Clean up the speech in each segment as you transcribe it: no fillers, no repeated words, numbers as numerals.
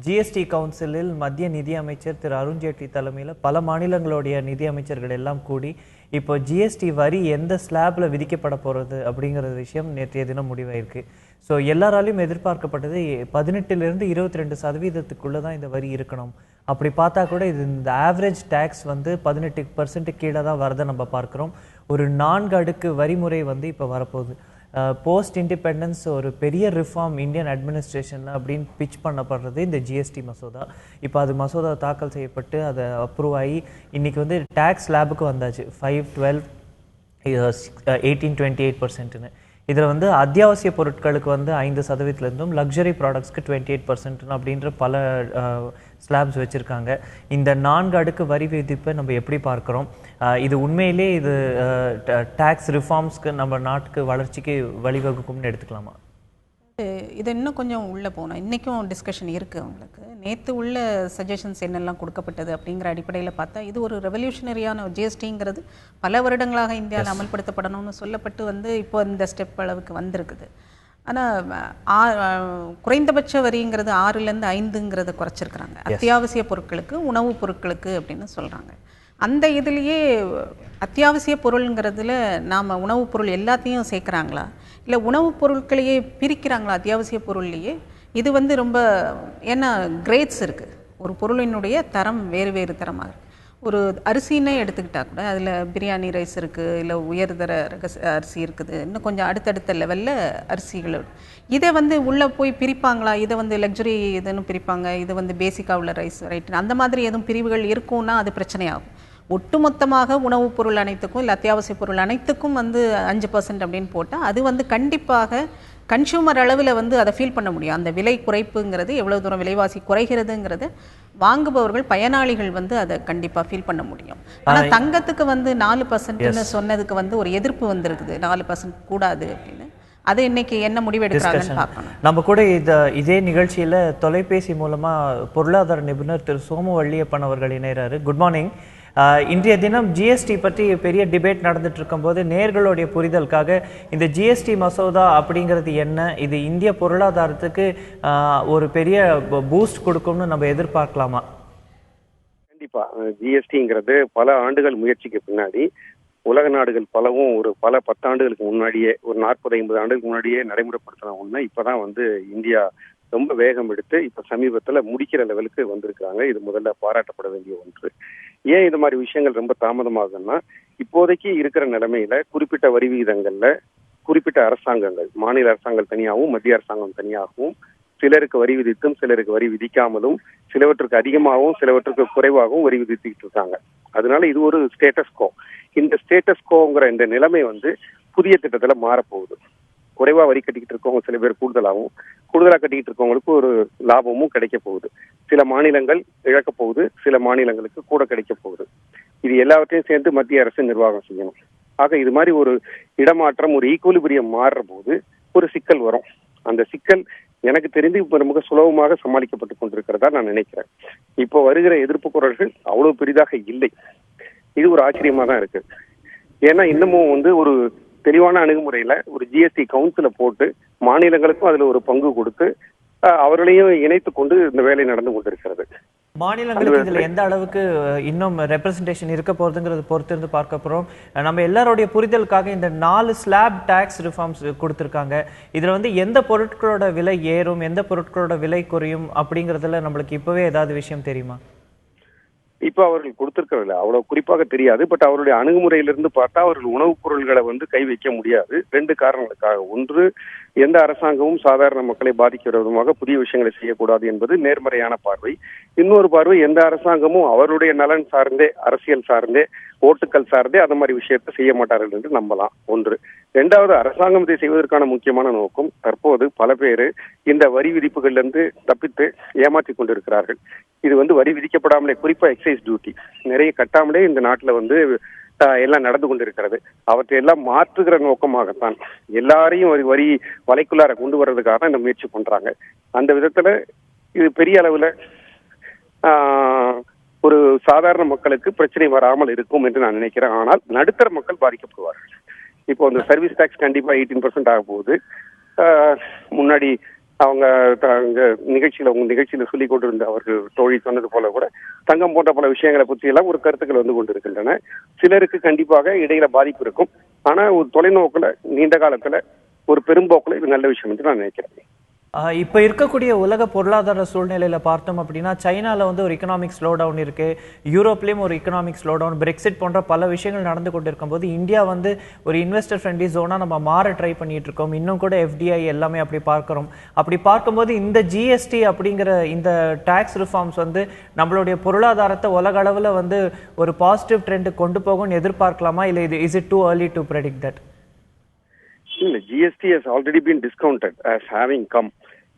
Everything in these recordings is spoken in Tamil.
ஜிஎஸ்டி கவுன்சிலில் மத்திய நிதி அமைச்சர் திரு அருண் ஜேட்லி தலைமையில் பல மாநிலங்களுடைய நிதி அமைச்சர்கள் எல்லாம் கூடி இப்போ ஜிஎஸ்டி வரி எந்த ஸ்லாப்ல விதிக்கப்பட போகிறது அப்படிங்கிற விஷயம் நேற்றைய தினம் முடிவாயிருக்கு. ஸோ எல்லாராலையும் எதிர்பார்க்கப்பட்டது 18லிருந்து 22% தான் இந்த வரி இருக்கணும். அப்படி பார்த்தா கூட இது இந்த ஆவரேஜ் டேக்ஸ் 18% கீழே தான் வரதை நம்ம பார்க்குறோம். ஒரு 4 அடுக்கு வரிமுறை இப்போ வரப்போகுது. போஸ்ட் இண்டிபெண்டன்ஸ் ஒரு பெரிய ரிஃபார்ம் இந்தியன் அட்மினிஸ்ட்ரேஷனில் அப்படின்னு பிச் பண்ணப்படுறது இந்த ஜிஎஸ்டி மசோதா. இப்போ அது மசோதா தாக்கல் செய்யப்பட்டு அதை அப்ரூவ் ஆகி இன்றைக்கி டேக்ஸ் ஸ்லாபுக்கு வந்தாச்சு 5, 12, 18, 28%. இதில் அத்தியாவசிய பொருட்களுக்கு 5%, லக்ஸரி ப்ராடக்ட்ஸ்க்கு 28% அப்படின்ற பல ஸ்லாப்ஸ் வச்சுருக்காங்க. இந்த 4 அடுக்கு வரி விதிப்பை நம்ம எப்படி பார்க்குறோம்? இது உண்மையிலே இது டேக்ஸ் ரிஃபார்ம்ஸ்க்கு நம்ம நாட்டுக்கு வளர்ச்சிக்கு வழிவகுக்கும்னு எடுத்துக்கலாமா? இது இன்னும் கொஞ்சம் உள்ளே போனோம். இன்றைக்கும் டிஸ்கஷன் இருக்குது. அவங்களுக்கு நேற்று உள்ள சஜஷன்ஸ் என்னெல்லாம் கொடுக்கப்பட்டது அப்படிங்கிற அடிப்படையில் பார்த்தா இது ஒரு ரெவல்யூஷனரியான ஜிஎஸ்டிங்கிறது பல வருடங்களாக இந்தியாவில் அமல்படுத்தப்படணும்னு சொல்லப்பட்டு இப்போ இந்த ஸ்டெப் அளவுக்கு வந்திருக்குது. ஆனால் குறைந்தபட்ச வரிங்கிறது 6லேருந்து 5ங்கிறத குறைச்சிருக்கிறாங்க. அத்தியாவசிய பொருட்களுக்கு, உணவுப் பொருட்களுக்கு அப்படின்னு சொல்கிறாங்க. அந்த இதுலேயே அத்தியாவசிய பொருளுங்கிறதுல நாம் உணவுப் பொருள் எல்லாத்தையும் சேர்க்குறாங்களா, இல்லை உணவுப் பொருட்களையே பிரிக்கிறாங்களா? அத்தியாவசிய பொருள்லேயே இது ரொம்ப ஏன்னா கிரேட்ஸ் இருக்குது. ஒரு பொருளினுடைய தரம் வேறு வேறு தரமாக இருக்குது. ஒரு அரிசின்னே எடுத்துக்கிட்டால் கூட அதில் பிரியாணி ரைஸ் இருக்குது, இல்லை உயர்தர அரிசி இருக்குது, இன்னும் கொஞ்சம் அடுத்தடுத்த லெவலில் அரிசிகள். இதை உள்ளே போய் பிரிப்பாங்களா? இதை லக்ஸுரி இதுன்னு பிரிப்பாங்க, இது பேசிக்காக உள்ள ரைஸ் ரைட்டு அந்த மாதிரி எதுவும் பிரிவுகள் இருக்கும்னா அது பிரச்சனையாகும். ஒட்டுமொத்தமாக உணவுப் பொருள் அனைத்துக்கும் இல்லை அத்தியாவசிய பொருள் அனைத்துக்கும் 5% அப்படின்னு போட்டால் அது கண்டிப்பாக கன்சூமர் அளவில் அதை ஃபீல் பண்ண முடியும். அந்த விலை குறைப்புங்கிறது எவ்வளோ தூரம் விலைவாசி குறைகிறதுங்கிறது வாங்குபவர்கள் பயனாளிகள் அதை கண்டிப்பாக ஃபீல் பண்ண முடியும். ஆனால் தங்கத்துக்கு 4%ன்னு சொன்னதுக்கு ஒரு எதிர்ப்பு வந்திருக்குது. 4% கூடாது அப்படின்னு. அது இன்னைக்கு என்ன முடிவெடுக்கிறாங்கன்னு பார்க்கணும். நம்ம கூட இதே நிகழ்ச்சியில் தொலைபேசி மூலமாக பொருளாதார நிபுணர் திரு சோமு வள்ளியப்பன் அவர்கள் இணைகிறாரு. Good morning. இன்றைய தினம் ஜிஎஸ்டி பற்றி பெரிய டிபேட் நடந்துட்டு இருக்கும்போது நேர்களுடைய புரிதலுக்காக இந்த ஜிஎஸ்டி மசோதா அப்படிங்கிறது என்ன, இது இந்திய பொருளாதாரத்துக்கு ஒரு பெரிய பூஸ்ட் கொடுக்கும்னு நம்ம எதிர்பார்க்கலாமா? கண்டிப்பா. ஜிஎஸ்டிங்கிறது பல ஆண்டுகள் முயற்சிக்கு பின்னாடி உலக நாடுகள் பலவும் பல 10 ஆண்டுகளுக்கு முன்னாடியே, ஒரு 40-50 ஆண்டுகளுக்கு முன்னாடியே நடைமுறைப்படுத்தின ஒண்ணு இப்பதான் இந்தியா ரொம்ப வேகம் எடுத்து இப்ப சமீபத்துல முடிக்கிற லெவலுக்கு வந்திருக்கிறாங்க. இது முதல்ல பாராட்டப்பட வேண்டிய ஒன்று. ஏன் இது மாதிரி விஷயங்கள் ரொம்ப தாமதமாகுதுன்னா, இப்போதைக்கு இருக்கிற நிலைமையில குறிப்பிட்ட வரி விகிதங்கள்ல குறிப்பிட்ட அரசாங்கங்கள், மாநில அரசாங்கம் தனியாகவும் மத்திய அரசாங்கம் தனியாகவும் சிலருக்கு வரி விதித்தும் சிலருக்கு வரி விதிக்காமலும், சிலவற்றுக்கு அதிகமாகவும் சிலவற்றுக்கு குறைவாகவும் வரி விதித்துக்கிட்டு இருக்காங்க. அதனால இது ஒரு ஸ்டேட்டஸ் கோ. இந்த ஸ்டேட்டஸ் கோங்கிற இந்த நிலைமை புதிய திட்டத்துல மாறப்போகுது. குறைவா வரி கட்டிக்கிட்டு இருக்கவங்க சில பேர் கூடுதலா கட்டிக்கிட்டு இருக்கவங்களுக்கு ஒரு லாபமும் கிடைக்க போகுது. சில மாநிலங்கள் இழக்க போகுது, சில மாநிலங்களுக்கு கூட கிடைக்க போகுது. இது எல்லாவற்றையும் சேர்ந்து மத்திய அரசு நிர்வாகம் செய்யணும். ஆக இது மாதிரி ஒரு இடமாற்றம், ஒரு ஈக்குவலிபிரியம் மாறுற போது ஒரு சிக்கல் வரும். அந்த சிக்கல் எனக்கு தெரிந்து இப்ப மிக சுலபமாக சமாளிக்கப்பட்டு கொண்டிருக்கிறதா நான் நினைக்கிறேன். இப்போ வருகிற எதிர்ப்பு குரல்கள் அவ்வளவு பெரிதாக இல்லை. இது ஒரு ஆச்சரியமா தான் இருக்கு. ஏன்னா இன்னமும் ஒரு தெளிவான அணுகுமுறையில ஒரு ஜிஎஸ்டி கவுன்சில போட்டு மாநிலங்களுக்கும் அதுல ஒரு பங்கு கொடுத்து அவர்களையும் இணைத்து கொண்டு இந்த வேலை நடந்து கொண்டிருக்கிறது. மாநிலங்களுக்கு இதுல எந்த அளவுக்கு இன்னும் ரெப்ரசன்டேஷன் இருக்க போறதுங்கிறது பொறுத்து இருந்து பார்க்க போறோம். நம்ம எல்லாருடைய புரிதலுக்காக இந்த 4 ஸ்லாப் டாக்ஸ் ரிஃபார்ம்ஸ் கொடுத்திருக்காங்க. இதுல எந்த பொருட்களோட விலை ஏறும், எந்த பொருட்களோட விலை குறையும் அப்படிங்கறதுல நம்மளுக்கு இப்பவே ஏதாவது விஷயம் தெரியுமா? இப்ப அவர்கள் கொடுத்திருக்கிறதுல அவ்வளவு குறிப்பாக தெரியாது. பட் அவருடைய அணுகுமுறையிலிருந்து பார்த்தா அவர்கள் உணவுப் பொருள்களை கை வைக்க முடியாது. 2 காரணங்களுக்காக. ஒன்று, எந்த அரசாங்கமும் சாதாரண மக்களை பாதிக்கிற விதமாக புதிய விஷயங்களை செய்யக்கூடாது என்பது நேர்மறையான பார்வை. இன்னொரு பார்வை, எந்த அரசாங்கமும் அவருடைய நலன் சார்ந்தே, அரசியல் சார்ந்தே, ஓட்டுக்கள் சார்ந்தே அந்த மாதிரி விஷயத்தை செய்ய மாட்டார்கள் என்று நம்பலாம். ஒன்று. 2வது, அரசாங்கம் இதை செய்வதற்கான முக்கியமான நோக்கம், தற்போது பல பேர் இந்த வரி விதிப்புகள்ல இருந்து தப்பித்து ஏமாற்றி கொண்டிருக்கிறார்கள். இது வரி விதிக்கப்படாமலே, குறிப்பா எக்ஸைஸ் டியூட்டி நிறைய கட்டாமலே இந்த நாட்டுல எல்லாம் நடந்து கொண்டிருக்கிறது. அவற்றை எல்லாம் மாற்றுகிற நோக்கமாகத்தான் எல்லாரையும் வரி வலைக்குள்ளார கொண்டு வர்றதுக்காக இந்த முயற்சி பண்றாங்க. அந்த விதத்துல இது பெரிய அளவுல ஒரு சாதாரண மக்களுக்கு பிரச்சனை வராமல் இருக்கும் என்று நான் நினைக்கிறேன். ஆனால் நடுத்தர மக்கள் பாதிக்கப்படுவார்கள். இப்போ அந்த சர்வீஸ் டாக்ஸ் கண்டிப்பா 18% ஆக போகுது. முன்னாடி அவங்க உங்க நிகழ்ச்சியில சொல்லிக் கொண்டிருந்த அவர்கள் தோழி சொன்னது போல கூட தங்கம் போன்ற பல விஷயங்களை பற்றி எல்லாம் ஒரு கருத்துக்கள் வந்து கொண்டிருக்கின்றன. சிலருக்கு கண்டிப்பாக இடையில பாதிப்பு இருக்கும். ஆனா ஒரு தொலைநோக்குல நீண்ட காலத்துல ஒரு பெரும்போக்குல இது நல்ல விஷயம் என்று நான் நினைக்கிறேன். இப்போ இருக்கக்கூடிய உலக பொருளாதார சூழ்நிலையில் பார்த்தோம் அப்படின்னா சைனாவில் வந்து ஒரு எக்கனாமிக் ஸ்லோ டவுன் இருக்குது, யூரோப்லேயும் ஒரு எக்கனாமிக் ஸ்லோ டவுன், பிரெக்சிட் போன்ற பல விஷயங்கள் நடந்து கொண்டு இருக்கும்போது இந்தியா வந்து ஒரு இன்வெஸ்டர் ஃப்ரெண்ட்லி ஜோனாக நம்ம மாற ட்ரை பண்ணிட்டு இருக்கோம். இன்னும் கூட எஃப்டிஐ எல்லாமே அப்படி பார்க்குறோம். அப்படி பார்க்கும்போது இந்த ஜிஎஸ்டி அப்படிங்கிற இந்த டேக்ஸ் ரிஃபார்ம்ஸ் வந்து நம்மளுடைய பொருளாதாரத்தை உலக அளவில் வந்து ஒரு பாசிட்டிவ் ட்ரெண்டு கொண்டு போகும்னு எதிர்பார்க்கலாமா, இல்லை இது is it too early to predict that? இல்ல, GST has already been discounted as having come.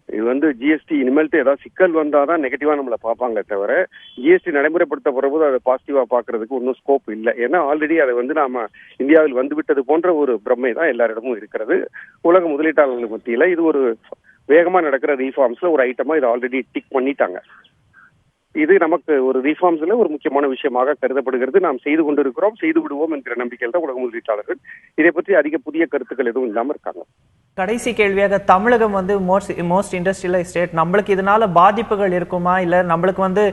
இது வந்து ஜிஎஸ்டி இனிமேல்ட்டு ஏதாவது சிக்கல் வந்தாதான் நெகட்டிவா நம்மளை பார்ப்பாங்க தவிர ஜிஎஸ்டி நடைமுறைப்படுத்த போது அதை பாசிட்டிவா பாக்குறதுக்கு ஒன்றும் ஸ்கோப் இல்லை. ஏன்னா ஆல்ரெடி அதை வந்து நாம இந்தியாவில் வந்துவிட்டது போன்ற ஒரு பிரமை தான் எல்லாரிடமும் இருக்கிறது. உலக முதலீட்டாளர்கள் மத்தியில இது ஒரு வேகமா நடக்கிற ரீஃபார்ம்ஸ்ல ஒரு ஐட்டமா இதை ஆல்ரெடி டிக் பண்ணிட்டாங்க. இது நமக்கு ஒரு ரீஃபார்ம்ஸ்ல ஒரு முக்கியமான விஷயமாக கருதப்படுகிறது. நாம் செய்து கொண்டிருக்கிறோம், செய்து விடுவோம் என்கிற நம்பிக்கையில் தான் உலக முதலீட்டாளர்கள் இதை பற்றி அதிக புதிய கருத்துக்கள் எதுவும் இல்லாமல் இருக்காங்க. கடைசி கேள்வியாக, தமிழகம் வந்து மோஸ்ட் இண்டஸ்ட்ரியலைஸ் ஸ்டேட், நம்மளுக்கு இதனால பாதிப்புகள் இருக்குமா, இல்லை நம்மளுக்கு வந்து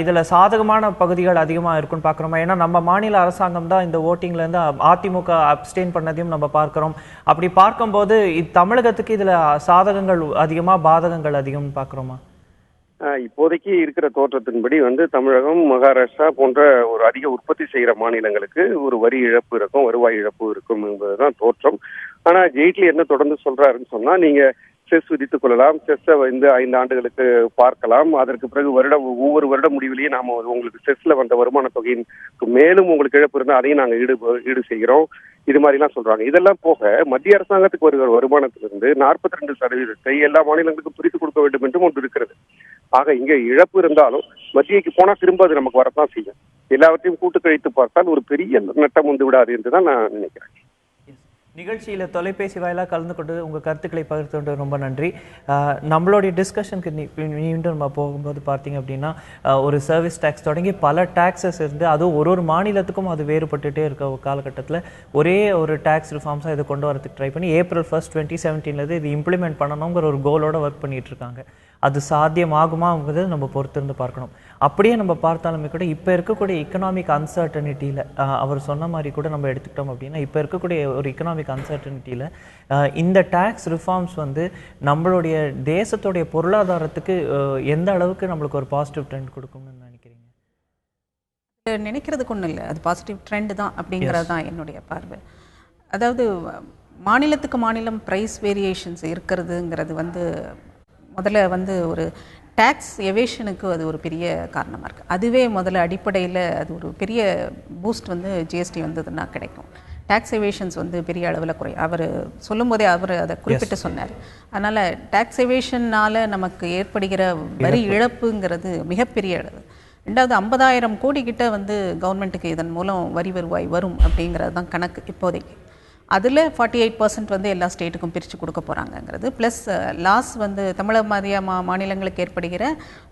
இதில் சாதகமான பகுதிகள் அதிகமாக இருக்குன்னு பார்க்குறோமா? ஏன்னா நம்ம மாநில அரசாங்கம் தான் இந்த ஓட்டிங்லேருந்து அதிமுக அப்ஸ்டெயின் பண்ணதையும் நம்ம பார்க்குறோம். அப்படி பார்க்கும்போது தமிழகத்துக்கு இதில் சாதகங்கள் அதிகமாக பாதகங்கள் அதிகம்னு பார்க்குறோமா? இப்போதைக்கு இருக்கிற தோற்றத்தின்படி வந்து தமிழகம், மகாராஷ்டிரா போன்ற ஒரு அதிக உற்பத்தி செய்கிற மாநிலங்களுக்கு ஒரு வரி இழப்பு இருக்கும், வருவாய் இழப்பு இருக்கும் என்பதுதான் தோற்றம். ஆனா ஜெய்ட்லி என்ன தொடர்ந்து சொல்றாருன்னு சொன்னா, நீங்க செஸ் விதித்துக் கொள்ளலாம், செஸ்ஸை வந்து 5 ஆண்டுகளுக்கு பார்க்கலாம், அதற்கு பிறகு ஒவ்வொரு வருட முடிவிலேயே நாம உங்களுக்கு செஸ்ல வந்த வருமான தொகையின் மேலும் உங்களுக்கு இழப்பு இருந்தால் அதையும் நாங்கள் ஈடு செய்கிறோம், இது மாதிரி எல்லாம் சொல்றாங்க. இதெல்லாம் போக மத்திய அரசாங்கத்துக்கு வருகிற வருமானத்திலிருந்து 42% எல்லா மாநிலங்களுக்கும் பிரித்து கொடுக்க வேண்டும் என்றும் ஒன்று இருக்கிறது. ஆக இங்க இழப்பு இருந்தாலும் மத்தியக்கு போனா திரும்ப அது நமக்கு வரத்தான் செய்யும். எல்லாவற்றையும் கூட்டு கழித்து பார்த்தால் ஒரு பெரிய நட்டம் வந்து விடாது என்றுதான் நான் நினைக்கிறேன். நிகழ்ச்சியில் தொலைபேசி வாயிலாக கலந்து கொண்டு உங்கள் கருத்துக்களை பகிர்ந்து கொண்டு ரொம்ப நன்றி. நம்மளுடைய டிஸ்கஷனுக்கு மீண்டும் நம்ம போகும்போது பார்த்தீங்க அப்படின்னா ஒரு சர்வீஸ் டேக்ஸ் தொடங்கி பல டேக்ஸஸ் இருந்து அதுவும் ஒரு மாநிலத்துக்கும் அது வேறுபட்டுகிட்டே இருக்க ஒரு காலகட்டத்தில் ஒரே ஒரு டேக்ஸ் ரிஃபார்ம்ஸாக இதை கொண்டு வரதுக்கு ட்ரை பண்ணி April 1, 2017 இது இம்ப்ளிமெண்ட் பண்ணணுங்கிற ஒரு கோலோட ஒர்க் பண்ணிட்டு இருக்காங்க. அது சாத்தியமாகுமாங்கிறது நம்ம பொறுத்திருந்து பார்க்கணும். அப்படியே நம்ம பார்த்தாலுமே கூட இப்போ இருக்கக்கூடிய எக்கனாமிக் அன்சர்டனிட்டியில் அவர் சொன்ன மாதிரி கூட நம்ம எடுத்துக்கிட்டோம் அப்படின்னா இப்போ இருக்கக்கூடிய ஒரு எக்கனாமிக் அன்சர்டனிட்டியில் இந்த டேக்ஸ் ரிஃபார்ம்ஸ் வந்து நம்மளுடைய தேசத்துடைய பொருளாதாரத்துக்கு எந்த அளவுக்கு நம்மளுக்கு ஒரு பாசிட்டிவ் ட்ரெண்ட் கொடுக்கும்னு நினைக்கிறீங்க? நினைக்கிறதுக்கு ஒன்றும் இல்லை, அது பாசிட்டிவ் ட்ரெண்ட் தான் அப்படிங்கிறது தான் என்னுடைய பார்வை. அதாவது மாநிலத்துக்கு மாநிலம் ப்ரைஸ் வேரியேஷன்ஸ் இருக்கிறதுங்கிறது வந்து முதல்ல வந்து ஒரு டேக்ஸ் எவேஷனுக்கு அது ஒரு பெரிய காரணமாக இருக்குது. அதுவே முதல்ல அடிப்படையில் அது ஒரு பெரிய பூஸ்ட் வந்து ஜிஎஸ்டி வந்ததுன்னா கிடைக்கும். டேக்ஸ் எவேஷன்ஸ் வந்து பெரிய அளவில் குறையும். அவர் சொல்லும் போதே அவர் அதை குறிப்பிட்டு சொன்னார். அதனால் டேக்ஸ் எவேஷன்னால் நமக்கு ஏற்படுகிற வரி இழப்புங்கிறது மிகப்பெரிய அளவு. 50,000 கோடி கிட்ட வந்து கவர்மெண்ட்டுக்கு இதன் மூலம் வரி வருவாய் வரும் அப்படிங்கிறது தான் கணக்கு இப்போதைக்கு. அதில் 48% வந்து எல்லா ஸ்டேட்டுக்கும் பிரித்து கொடுக்க போகிறாங்கங்கிறது. ப்ளஸ் லாஸ் வந்து தமிழக மாதிரியா மாநிலங்களுக்கு ஏற்படுகிற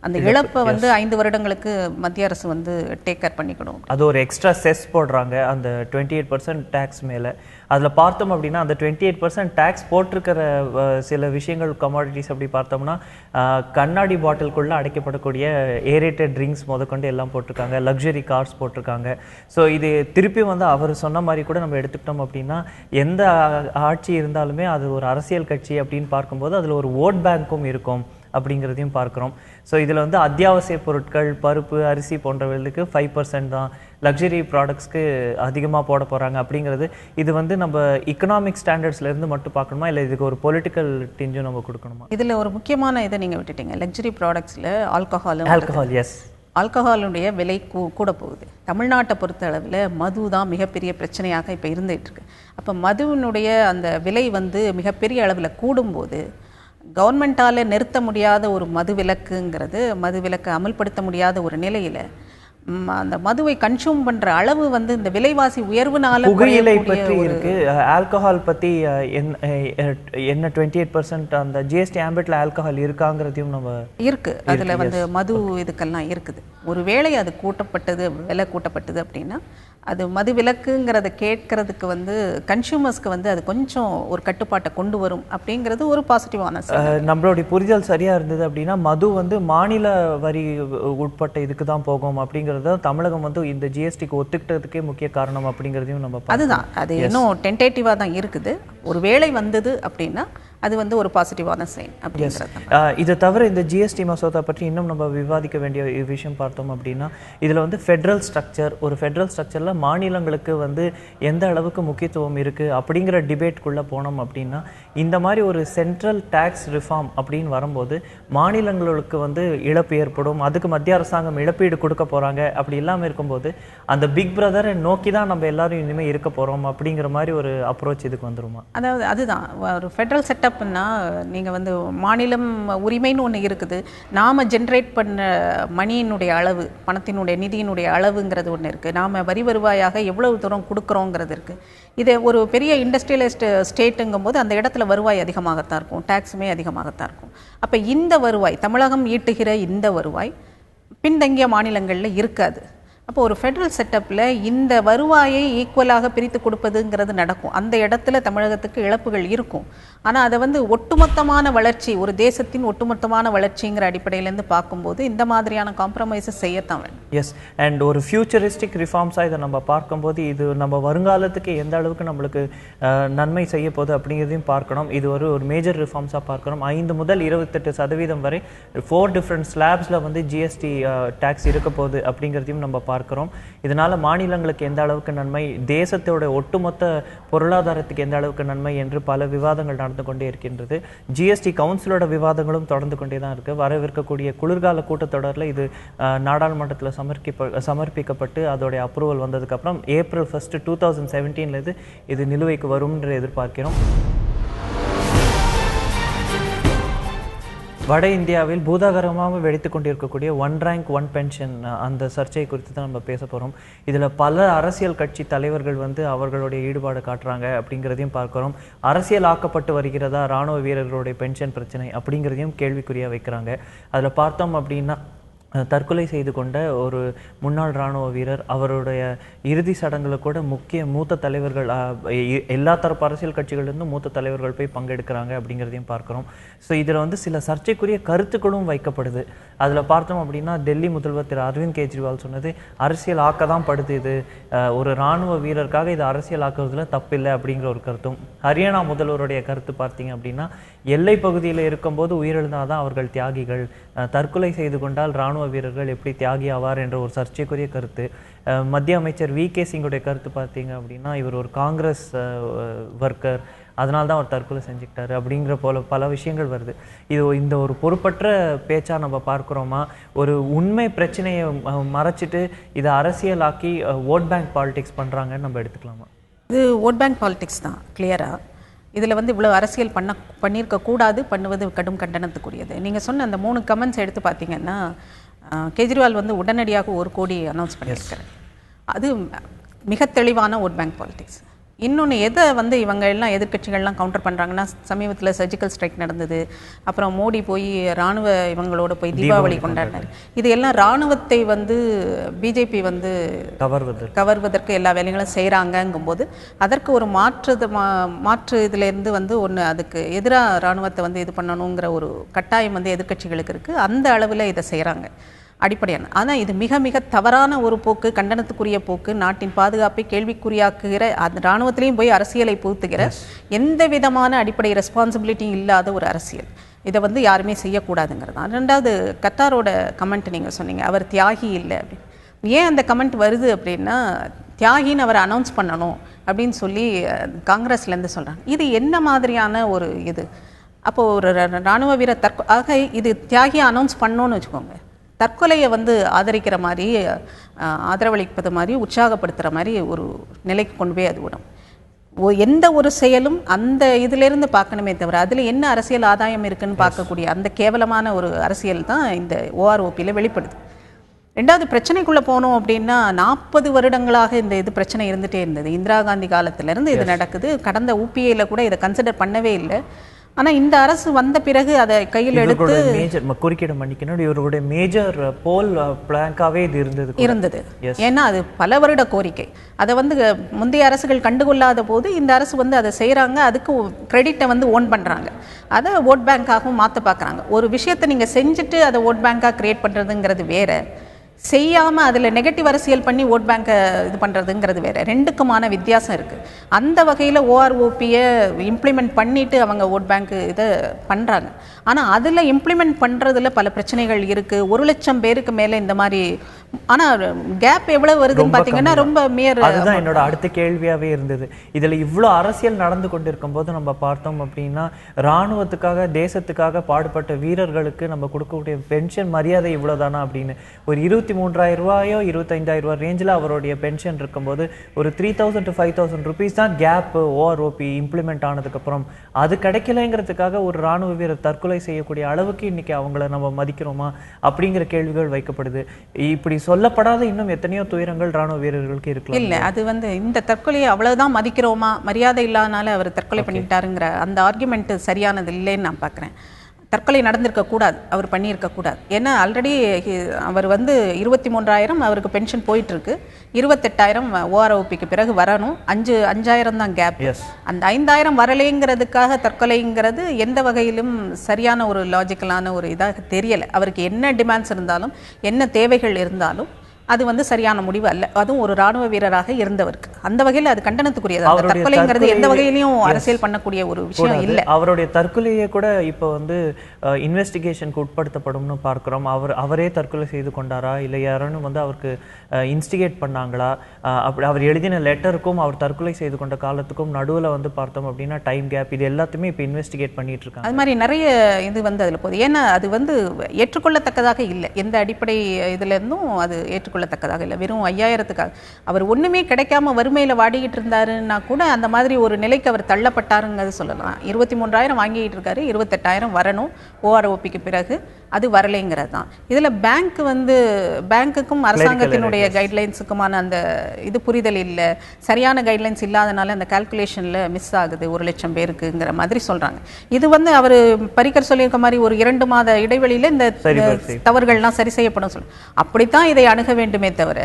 அந்த இழப்பை வந்து 5 வருடங்களுக்கு மத்திய அரசு வந்து டேக் கேர் பண்ணிக்கணும். அது ஒரு எக்ஸ்ட்ரா செஸ் போடுறாங்க அந்த 28% டேக்ஸ் மேலே. அதில் பார்த்தோம் அப்படின்னா அந்த 28% டேக்ஸ் போட்டிருக்கிற சில விஷயங்கள் கமாடிட்டிஸ் அப்படி பார்த்தோம்னா கண்ணாடி பாட்டிலுக்குள்ளே அடைக்கப்படக்கூடிய ஏரேட்டட் ட்ரிங்க்ஸ் முதற்கொண்டு எல்லாம் போட்டிருக்காங்க, லக்ஸரி கார்ஸ் போட்டிருக்காங்க. ஸோ இது திருப்பி வந்து அவர் சொன்ன மாதிரி கூட நம்ம எடுத்துக்கிட்டோம் அப்படின்னா எந்த ஆட்சி இருந்தாலுமே அது ஒரு அரசியல் கட்சி அப்படின்னு பார்க்கும்போது அதில் ஒரு ஓட் பேங்க்கும் இருக்கும் அப்படிங்கிறதையும் பார்க்குறோம். ஸோ இதில் வந்து அத்தியாவசிய பொருட்கள், பருப்பு, அரிசி போன்றவர்களுக்கு 5% தான், லக்ஸரி ப்ராடக்ட்ஸ்க்கு அதிகமாக போட போகிறாங்க அப்படிங்கிறது இது வந்து நம்ம இக்கனாமிக் ஸ்டாண்டர்ட்ஸ்லேருந்து மட்டும் பார்க்கணுமா, இல்லை இதுக்கு ஒரு பொலிட்டிக்கல் டிஞ்சும் நம்ம கொடுக்கணுமா? இதில் ஒரு முக்கியமான இதை நீங்கள் விட்டுட்டீங்க. லக்ஸரி ப்ராடக்ட்ஸில் ஆல்கஹால், எஸ், ஆல்கஹாலுடைய விலை கூட போகுது. தமிழ்நாட்டை பொறுத்த அளவில் மது தான் மிகப்பெரிய பிரச்சனையாக இப்போ இருந்துகிட்ருக்கு. அப்போ மதுவினுடைய அந்த விலை வந்து மிகப்பெரிய அளவில் கூடும்போது கவர்மெண்ட்டால் நிறுத்த முடியாத ஒரு மது விலக்கை அமல்படுத்த முடியாத ஒரு நிலையில் அந்த மதுவை கன்சூம் பண்ற அளவு வந்து இந்த விலைவாசி உயர்வுனால புகையிலை பற்றி இருக்கு. ஆல்கஹால் பத்தி என்ன 28% அந்த ஜிஎஸ்டி ஆம்பட்ல ஆல்கஹால் இருக்காங்கிறதையும் நம்ம இருக்கு. அதுல வந்து மது இதுக்கெல்லாம் இருக்குது. ஒருவேளை அது விலை கூட்டப்பட்டது அப்படின்னா அது மது விலக்குங்கிறத கேட்கறதுக்கு வந்து கன்சியூமர்ஸ்க்கு வந்து அது கொஞ்சம் ஒரு கட்டுப்பாட்டை கொண்டு வரும் அப்படிங்கிறது ஒரு பாசிட்டிவான நம்மளுடைய புரிதல் சரியா இருந்தது அப்படின்னா மது வந்து மாநில வரி உட்பட்ட இதுக்கு தான் போகும் அப்படிங்கிறத தமிழகம் வந்து இந்த ஜிஎஸ்டிக்கு ஒத்துக்கிட்டதுக்கே முக்கிய காரணம் அப்படிங்கிறதையும் நம்ம அதுதான் அது இன்னும் டென்டேட்டிவாக தான் இருக்குது. ஒரு வேளை வந்தது அப்படின்னா அது வந்து ஒரு பாசிட்டிவான சைன் அப்படிங்கிறது. இதை தவிர இந்த ஜிஎஸ்டி மசோதா பற்றி இன்னும் நம்ம விவாதிக்க வேண்டிய விஷயம் பார்த்தோம் அப்படின்னா இதில் வந்து ஃபெட்ரல் ஸ்ட்ரக்சர், ஒரு ஃபெட்ரல் ஸ்ட்ரக்சரில் மாநிலங்களுக்கு வந்து எந்த அளவுக்கு முக்கியத்துவம் இருக்குது அப்படிங்கிற டிபேட்குள்ளே போனோம் அப்படின்னா இந்த மாதிரி ஒரு சென்ட்ரல் டேக்ஸ் ரிஃபார்ம் அப்படின்னு வரும்போது மாநிலங்களுக்கு வந்து இழப்பு ஏற்படும், அதுக்கு மத்திய அரசாங்கம் இழப்பீடு கொடுக்க போகிறாங்க. அப்படி இல்லாமல் இருக்கும்போது அந்த பிக் பிரதரை நோக்கி தான் நம்ம எல்லாரும் இனிமேல் இருக்க போகிறோம் அப்படிங்கிற மாதிரி ஒரு அப்ரோச் இதுக்கு வந்துருமா? அதாவது அதுதான் ஒரு ஃபெட்ரல் செட்டப்னா நீங்கள் வந்து மாநிலம் உரிமைன்னு ஒன்று இருக்குது. நாம் ஜென்ரேட் பண்ண மணியினுடைய அளவு, பணத்தினுடைய நிதியினுடைய அளவுங்கிறது ஒன்று இருக்குது. நாம் வரி வருவாயாக எவ்வளவு தூரம் கொடுக்குறோங்கிறது இருக்குது. இது ஒரு பெரிய இண்டஸ்ட்ரியலிஸ்ட் ஸ்டேட்டுங்கும் போது அந்த இடத்துல வருவாய் அதிகமாகத்தான் இருக்கும், டேக்ஸுமே அதிகமாகத்தான் இருக்கும். அப்போ இந்த வருவாய், தமிழகம் ஈட்டுகிற இந்த வருவாய் பின்தங்கிய மாநிலங்களில் இருக்காது. அப்போ ஒரு ஃபெட்ரல் செட்டப்பில் இந்த வருவாயை ஈக்குவலாக பிரித்து கொடுப்பதுங்கிறது நடக்கும். அந்த இடத்துல தமிழகத்துக்கு இழப்புகள் இருக்கும். ஆனால் அதை வந்து ஒட்டுமொத்தமான வளர்ச்சி, ஒரு தேசத்தின் ஒட்டுமொத்தமான வளர்ச்சிங்கிற அடிப்படையிலேருந்து பார்க்கும்போது இந்த மாதிரியான காம்ப்ரமைஸை செய்யத்தான் வேணும். எஸ், அண்ட் ஒரு ஃபியூச்சரிஸ்டிக் ரிஃபார்ம்ஸாக இதை நம்ம பார்க்கும்போது இது நம்ம வருங்காலத்துக்கு எந்த அளவுக்கு நம்மளுக்கு நன்மை செய்ய போகுது அப்படிங்கிறதையும் பார்க்கணும். இது ஒரு மேஜர் ரிஃபார்ம்ஸாக பார்க்கணும். 5 முதல் 28% வரை 4 டிஃப்ரெண்ட் ஸ்லாப்ஸில் வந்து ஜிஎஸ்டி டேக்ஸ் இருக்க போகுது அப்படிங்கிறதையும் நம்ம பார்க்கிறோம். இதனால மாநிலங்களுக்கு எந்த அளவுக்கு நன்மை, தேசத்தோட ஒட்டுமொத்த பொருளாதாரத்துக்கு எந்த அளவுக்கு நன்மை என்று பல விவாதங்கள் நடந்து கொண்டே இருக்கின்றது. ஜிஎஸ்டி கவுன்சிலோட விவாதங்களும் தொடர்ந்து கொண்டே தான் இருக்கு. வரவிருக்கக்கூடிய குளிர்கால கூட்டத்தொடரில் இது நாடாளுமன்றத்தில் சமர்ப்பிக்கப்பட்டு அதோடைய அப்ரூவல் வந்ததுக்கு அப்புறம் April 1, 2017 இது நிலுவைக்கு வரும் என்று எதிர்பார்க்கிறோம். வட இந்தியாவில் பூதாகரமாக வெடித்து கொண்டிருக்கக்கூடிய 1 rank 1 pension அந்த சர்ச்சை குறித்து தான் நம்ம பேச போகிறோம். இதில் பல அரசியல் கட்சி தலைவர்கள் வந்து அவர்களுடைய ஈடுபாடு காட்டுறாங்க அப்படிங்கிறதையும் பார்க்குறோம். அரசியல் ஆக்கப்பட்டு வருகிறதா இராணுவ வீரர்களுடைய பென்ஷன் பிரச்சனை அப்படிங்கிறதையும் கேள்விக்குறியாக வைக்கிறாங்க. அதில் பார்த்தோம் அப்படின்னா தற்கொலை செய்து கொண்ட ஒரு முன்னாள் இராணுவ வீரர், அவருடைய இறுதி சடங்குல கூட மூத்த தலைவர்கள், எல்லா தரப்பு அரசியல் கட்சிகளிலிருந்தும் மூத்த தலைவர்கள் போய் பங்கெடுக்கிறாங்க அப்படிங்கிறதையும் பார்க்குறோம். ஸோ இதில் வந்து சில சர்ச்சைக்குரிய கருத்துக்களும் வைக்கப்படுது. அதில் பார்த்தோம் அப்படின்னா டெல்லி முதல்வர் திரு அரவிந்த் கெஜ்ரிவால் சொன்னது அரசியல் ஆக்க தான் படுது, இது ஒரு இராணுவ வீரருக்காக இது அரசியல் ஆக்குறதுல தப்பில்லை அப்படிங்கிற ஒரு கருத்தும். ஹரியானா முதல்வருடைய கருத்து பார்த்தீங்க அப்படின்னா எல்லை பகுதியில் இருக்கும்போது உயிரிழந்தாதான் அவர்கள் தியாகிகள், தற்கொலை செய்து கொண்டால் இராணுவ வீரர்கள் எப்படி தியாகி ஆவார் என்ற ஒரு சர்ச்சைக்குரிய கருத்து. மத்திய அமைச்சர் VK சிங்குடைய கருத்து பார்த்தீங்க அப்படின்னா இவர் ஒரு காங்கிரஸ் ஒர்க்கர், அதனால தான் அவர் தற்கொலை செஞ்சுக்கிட்டாரு அப்படிங்கிற போல பல விஷயங்கள் வருது. இந்த ஒரு பொறுப்பற்ற பேச்சா நம்ம பார்க்குறோமா? ஒரு உண்மை பிரச்சனையை மறைச்சிட்டு இதை அரசியலாக்கி ஓட் பேங்க் பாலிடிக்ஸ் பண்ணுறாங்கன்னு நம்ம எடுத்துக்கலாமா? இது ஓட் பேங்க் பாலிடிக்ஸ் தான் கிளியராக. இதில் வந்து இவ்வளோ அரசியல் பண்ணியிருக்க கூடாது, பண்ணுவது கடும் கண்டனத்துக்குரியது. நீங்கள் சொன்ன அந்த 3 கமெண்ட்ஸ் எடுத்து பார்த்தீங்கன்னா கெஜ்ரிவால் வந்து உடனடியாக 1 கோடி அனௌன்ஸ் பண்ணியிருக்காரு. அது மிக தெளிவான ஓட் பேங்க் பாலிடிக்ஸ். இன்னொன்று எதை வந்து இவங்க எல்லாம் எதிர்க்கட்சிகள்லாம் கவுண்டர் பண்ணுறாங்கன்னா, சமீபத்தில் சர்ஜிக்கல் ஸ்ட்ரைக் நடந்தது, அப்புறம் மோடி போய் இராணுவ இவங்களோட போய் தீபாவளி கொண்டாடினார். இது எல்லாம் இராணுவத்தை வந்து பிஜேபி வந்து கவர்வதற்கு எல்லா வேலைகளும் செய்கிறாங்கங்கும்போது அதற்கு ஒரு மாற்று இதிலேருந்து வந்து ஒன்று அதுக்கு எதிராக இராணுவத்தை வந்து இது பண்ணணுங்கிற ஒரு கட்டாயம் வந்து எதிர்க்கட்சிகளுக்கு இருக்குது. அந்த அளவில் இதை செய்கிறாங்க அடிப்படையான. ஆனால் இது மிக மிக தவறான ஒரு போக்கு, கண்டனத்துக்குரிய போக்கு, நாட்டின் பாதுகாப்பை கேள்விக்குறியாக்குகிற, அந்த இராணுவத்திலையும் போய் அரசியலை புகுத்துகிற, எந்த விதமான அடிப்படை ரெஸ்பான்சிபிலிட்டியும் இல்லாத ஒரு அரசியல். இதை வந்து யாருமே செய்யக்கூடாதுங்கிறது தான். 2வது கத்தாரோட கமெண்ட் நீங்கள் சொன்னீங்க, அவர் தியாகி இல்லை அப்படின்னு. ஏன் அந்த கமெண்ட் வருது அப்படின்னா, தியாகின்னு அவரை அனௌன்ஸ் பண்ணணும் அப்படின்னு சொல்லி காங்கிரஸ்லேருந்து சொல்கிறாங்க. இது என்ன மாதிரியான ஒரு இது? அப்போது ஒரு இராணுவ வீரர் ஆக இது தியாகியை அனௌன்ஸ் பண்ணோன்னு வச்சுக்கோங்க, தற்கொலையை வந்து ஆதரிக்கிற மாதிரி, ஆதரவளிப்பது மாதிரி, உற்சாகப்படுத்துகிற மாதிரி ஒரு நிலைக்கு கொண்டு போய் அது விடும். எந்த ஒரு செயலும் அந்த இதிலேருந்து பார்க்கணுமே தவிர அதில் என்ன அரசியல் ஆதாயம் இருக்குன்னு பார்க்கக்கூடிய அந்த கேவலமான ஒரு அரசியல் தான் இந்த OROPயில் வெளிப்படுது. 2வது பிரச்சனைக்குள்ளே போனோம் அப்படின்னா 40 வருடங்களாக இது பிரச்சனை இருந்துகிட்டே இருந்தது. இந்திரா காந்தி காலத்திலேருந்து இது நடக்குது. கடந்த UPAயில் கூட இதை கன்சிடர் பண்ணவே இல்லை. ஆனால் இந்த அரசு வந்த பிறகு அதை கையில் எடுத்து மேஜர் குறுக்கிட மன்னிக்கணும், இவருடைய மேஜர் போல் பிளாங்காவே இது இருந்தது. ஏன்னா அது பல வருட கோரிக்கை. அதை வந்து முந்தைய அரசுகள் கண்டுகொள்ளாத போது இந்த அரசு வந்து அதை செய்கிறாங்க, அதுக்கு கிரெடிட்டை வந்து ஓன் பண்ணுறாங்க, அதை ஓட் பேங்காகவும் மாற்ற பார்க்குறாங்க. ஒரு விஷயத்தை நீங்கள் செஞ்சுட்டு அதை ஓட் பேங்காக கிரியேட் பண்ணுறதுங்கிறது வேறு, செய்யாமல் அதில் நெகட்டிவ் அரசியல் பண்ணி ஓட் பேங்கை இது பண்ணுறதுங்கிறது வேறு. ரெண்டுக்குமான வித்தியாசம் இருக்குது. அந்த வகையில் ஓஆர்ஓபியை இம்ப்ளிமெண்ட் பண்ணிவிட்டு அவங்க ஓட் பேங்க்கு இதை பண்ணுறாங்க. ஆனால் அதில் இம்ப்ளிமெண்ட் பண்ணுறதுல பல பிரச்சனைகள் இருக்குது. 1 லட்சம் பேருக்கு மேலே இந்த மாதிரி. ஆனால் கேப் எவ்வளோ வருதுன்னு பார்த்தீங்கன்னா ரொம்ப அதுதான் என்னோட அடுத்த கேள்வியாகவே இருந்தது. இதில் இவ்வளோ அரசியல் நடந்து கொண்டு இருக்கும்போது நம்ம பார்த்தோம் அப்படின்னா இராணுவத்துக்காக தேசத்துக்காக பாடுபட்ட வீரர்களுக்கு நம்ம கொடுக்கக்கூடிய பென்ஷன் மரியாதை இவ்வளோதானா அப்படின்னு ஒரு 23,000 ரூபாயோ 25,000 ரூபாய் ரேஞ்சில் அவருடைய பென்ஷன் இருக்கும்போது ஒரு 3,000 to 5,000 rupees தான் கேப் ஓஆர்ஓபி இம்ப்ளிமெண்ட் ஆனதுக்கப்புறம். அது கிடைக்கலைங்கிறதுக்காக ஒரு இராணுவ வீரர் தற்கொலை செய்யக்கூடிய அளவுக்கு இன்னைக்கு அவங்கள நம்ம மதிக்கிறோமா அப்படிங்கிற கேள்விகள் வைக்கப்படுது. இப்படி சொல்லப்படாத இன்னும் எத்தனையோ துயரங்கள் ராணுவ வீரர்களுக்கு இருக்கலாம். இல்லை, அது வந்து இந்த தற்கொலையை அவ்வளவுதான் மதிக்கிறோமா, மரியாதை இல்லாதனால அவர் தற்கொலை பண்ணிட்டாருங்கிற அந்த ஆர்குமெண்ட் சரியானது இல்லைன்னு நான் பார்க்குறேன். தற்கொலை நடந்திருக்கக்கூடாது, அவர் பண்ணியிருக்கக்கூடாது. ஏன்னா ஆல்ரெடி அவர் வந்து 23,000 அவருக்கு பென்ஷன் போயிட்டுருக்கு, 28,000 ஓஆர்ஓபிக்கு பிறகு வரணும், 5,000 தான் கேப். அந்த 5,000 வரலைங்கிறதுக்காக தற்கொலைங்கிறது எந்த வகையிலும் சரியான ஒரு லாஜிக்கலான ஒரு இதாக தெரியலை. அவருக்கு என்ன டிமாண்ட்ஸ் இருந்தாலும் என்ன தேவைகள் இருந்தாலும் அது வந்து சரியான முடிவு அல்ல. அதுவும் ஒரு ராணுவ வீரராக இருந்தவருக்கு அந்த வகையில் அது கண்டனத்துக்குரியது. தற்கொலைங்கிறது எந்த வகையிலையும் அரசியல் பண்ணக்கூடிய ஒரு விஷயம் இல்லை. அவருடைய தற்கொலையை கூட இப்போ வந்து இன்வெஸ்டிகேஷனுக்கு உட்படுத்தப்படும்னு பார்க்கிறோம். அவரே தற்கொலை செய்து கொண்டாரா இல்லை யாரும் வந்து அவருக்கு இன்ஸ்டிகேட் பண்ணாங்களா? அப்படி அவர் எழுதின லெட்டருக்கும் அவர் தற்கொலை செய்து கொண்ட காலத்துக்கும் நடுவில் வந்து பார்த்தோம் அப்படின்னா டைம் கேப், இது எல்லாத்தையுமே இப்போ இன்வெஸ்டிகேட் பண்ணிட்டு இருக்காங்க. அது மாதிரி நிறைய இது வந்து அதில் போகுது. ஏன்னா அது வந்து ஏற்றுக்கொள்ளத்தக்கதாக இல்லை, எந்த அடிப்படை இதுல இருந்தும் அது ஏற்றுக்கொள்ளத்தக்கதாக இல்லை. வெறும் 5,000த்துக்காக அவர் ஒன்றுமே கிடைக்காம வறுமையில் வாடிக்கிட்டு இருந்தாருன்னா கூட அந்த மாதிரி ஒரு நிலைக்கு அவர் தள்ளப்பட்டாருங்கிறது சொல்லலாம். 23,000 வாங்கிட்டு இருக்காரு, 28,000 வரணும் ஓஆர்ஓபிக்கு பிறகு, அது வரலைங்கிறது தான். இதில் பேங்க்குக்கும் அரசாங்கத்தினுடைய கைட்லைன்ஸுக்குமான அந்த இது புரிதல் இல்லை, சரியான கைட்லைன்ஸ் இல்லாதனால அந்த கால்குலேஷனில் மிஸ் ஆகுது 1 லட்சம் பேருக்குங்கிற மாதிரி சொல்கிறாங்க. இது வந்து அவர் பரிக்கர் சொல்லியிருக்க மாதிரி ஒரு 2 மாத இடைவெளியில் இந்த தவறுகள்லாம் சரி செய்யப்படும் சொல்ல, அப்படித்தான் இதை அணுக வேண்டுமே தவிர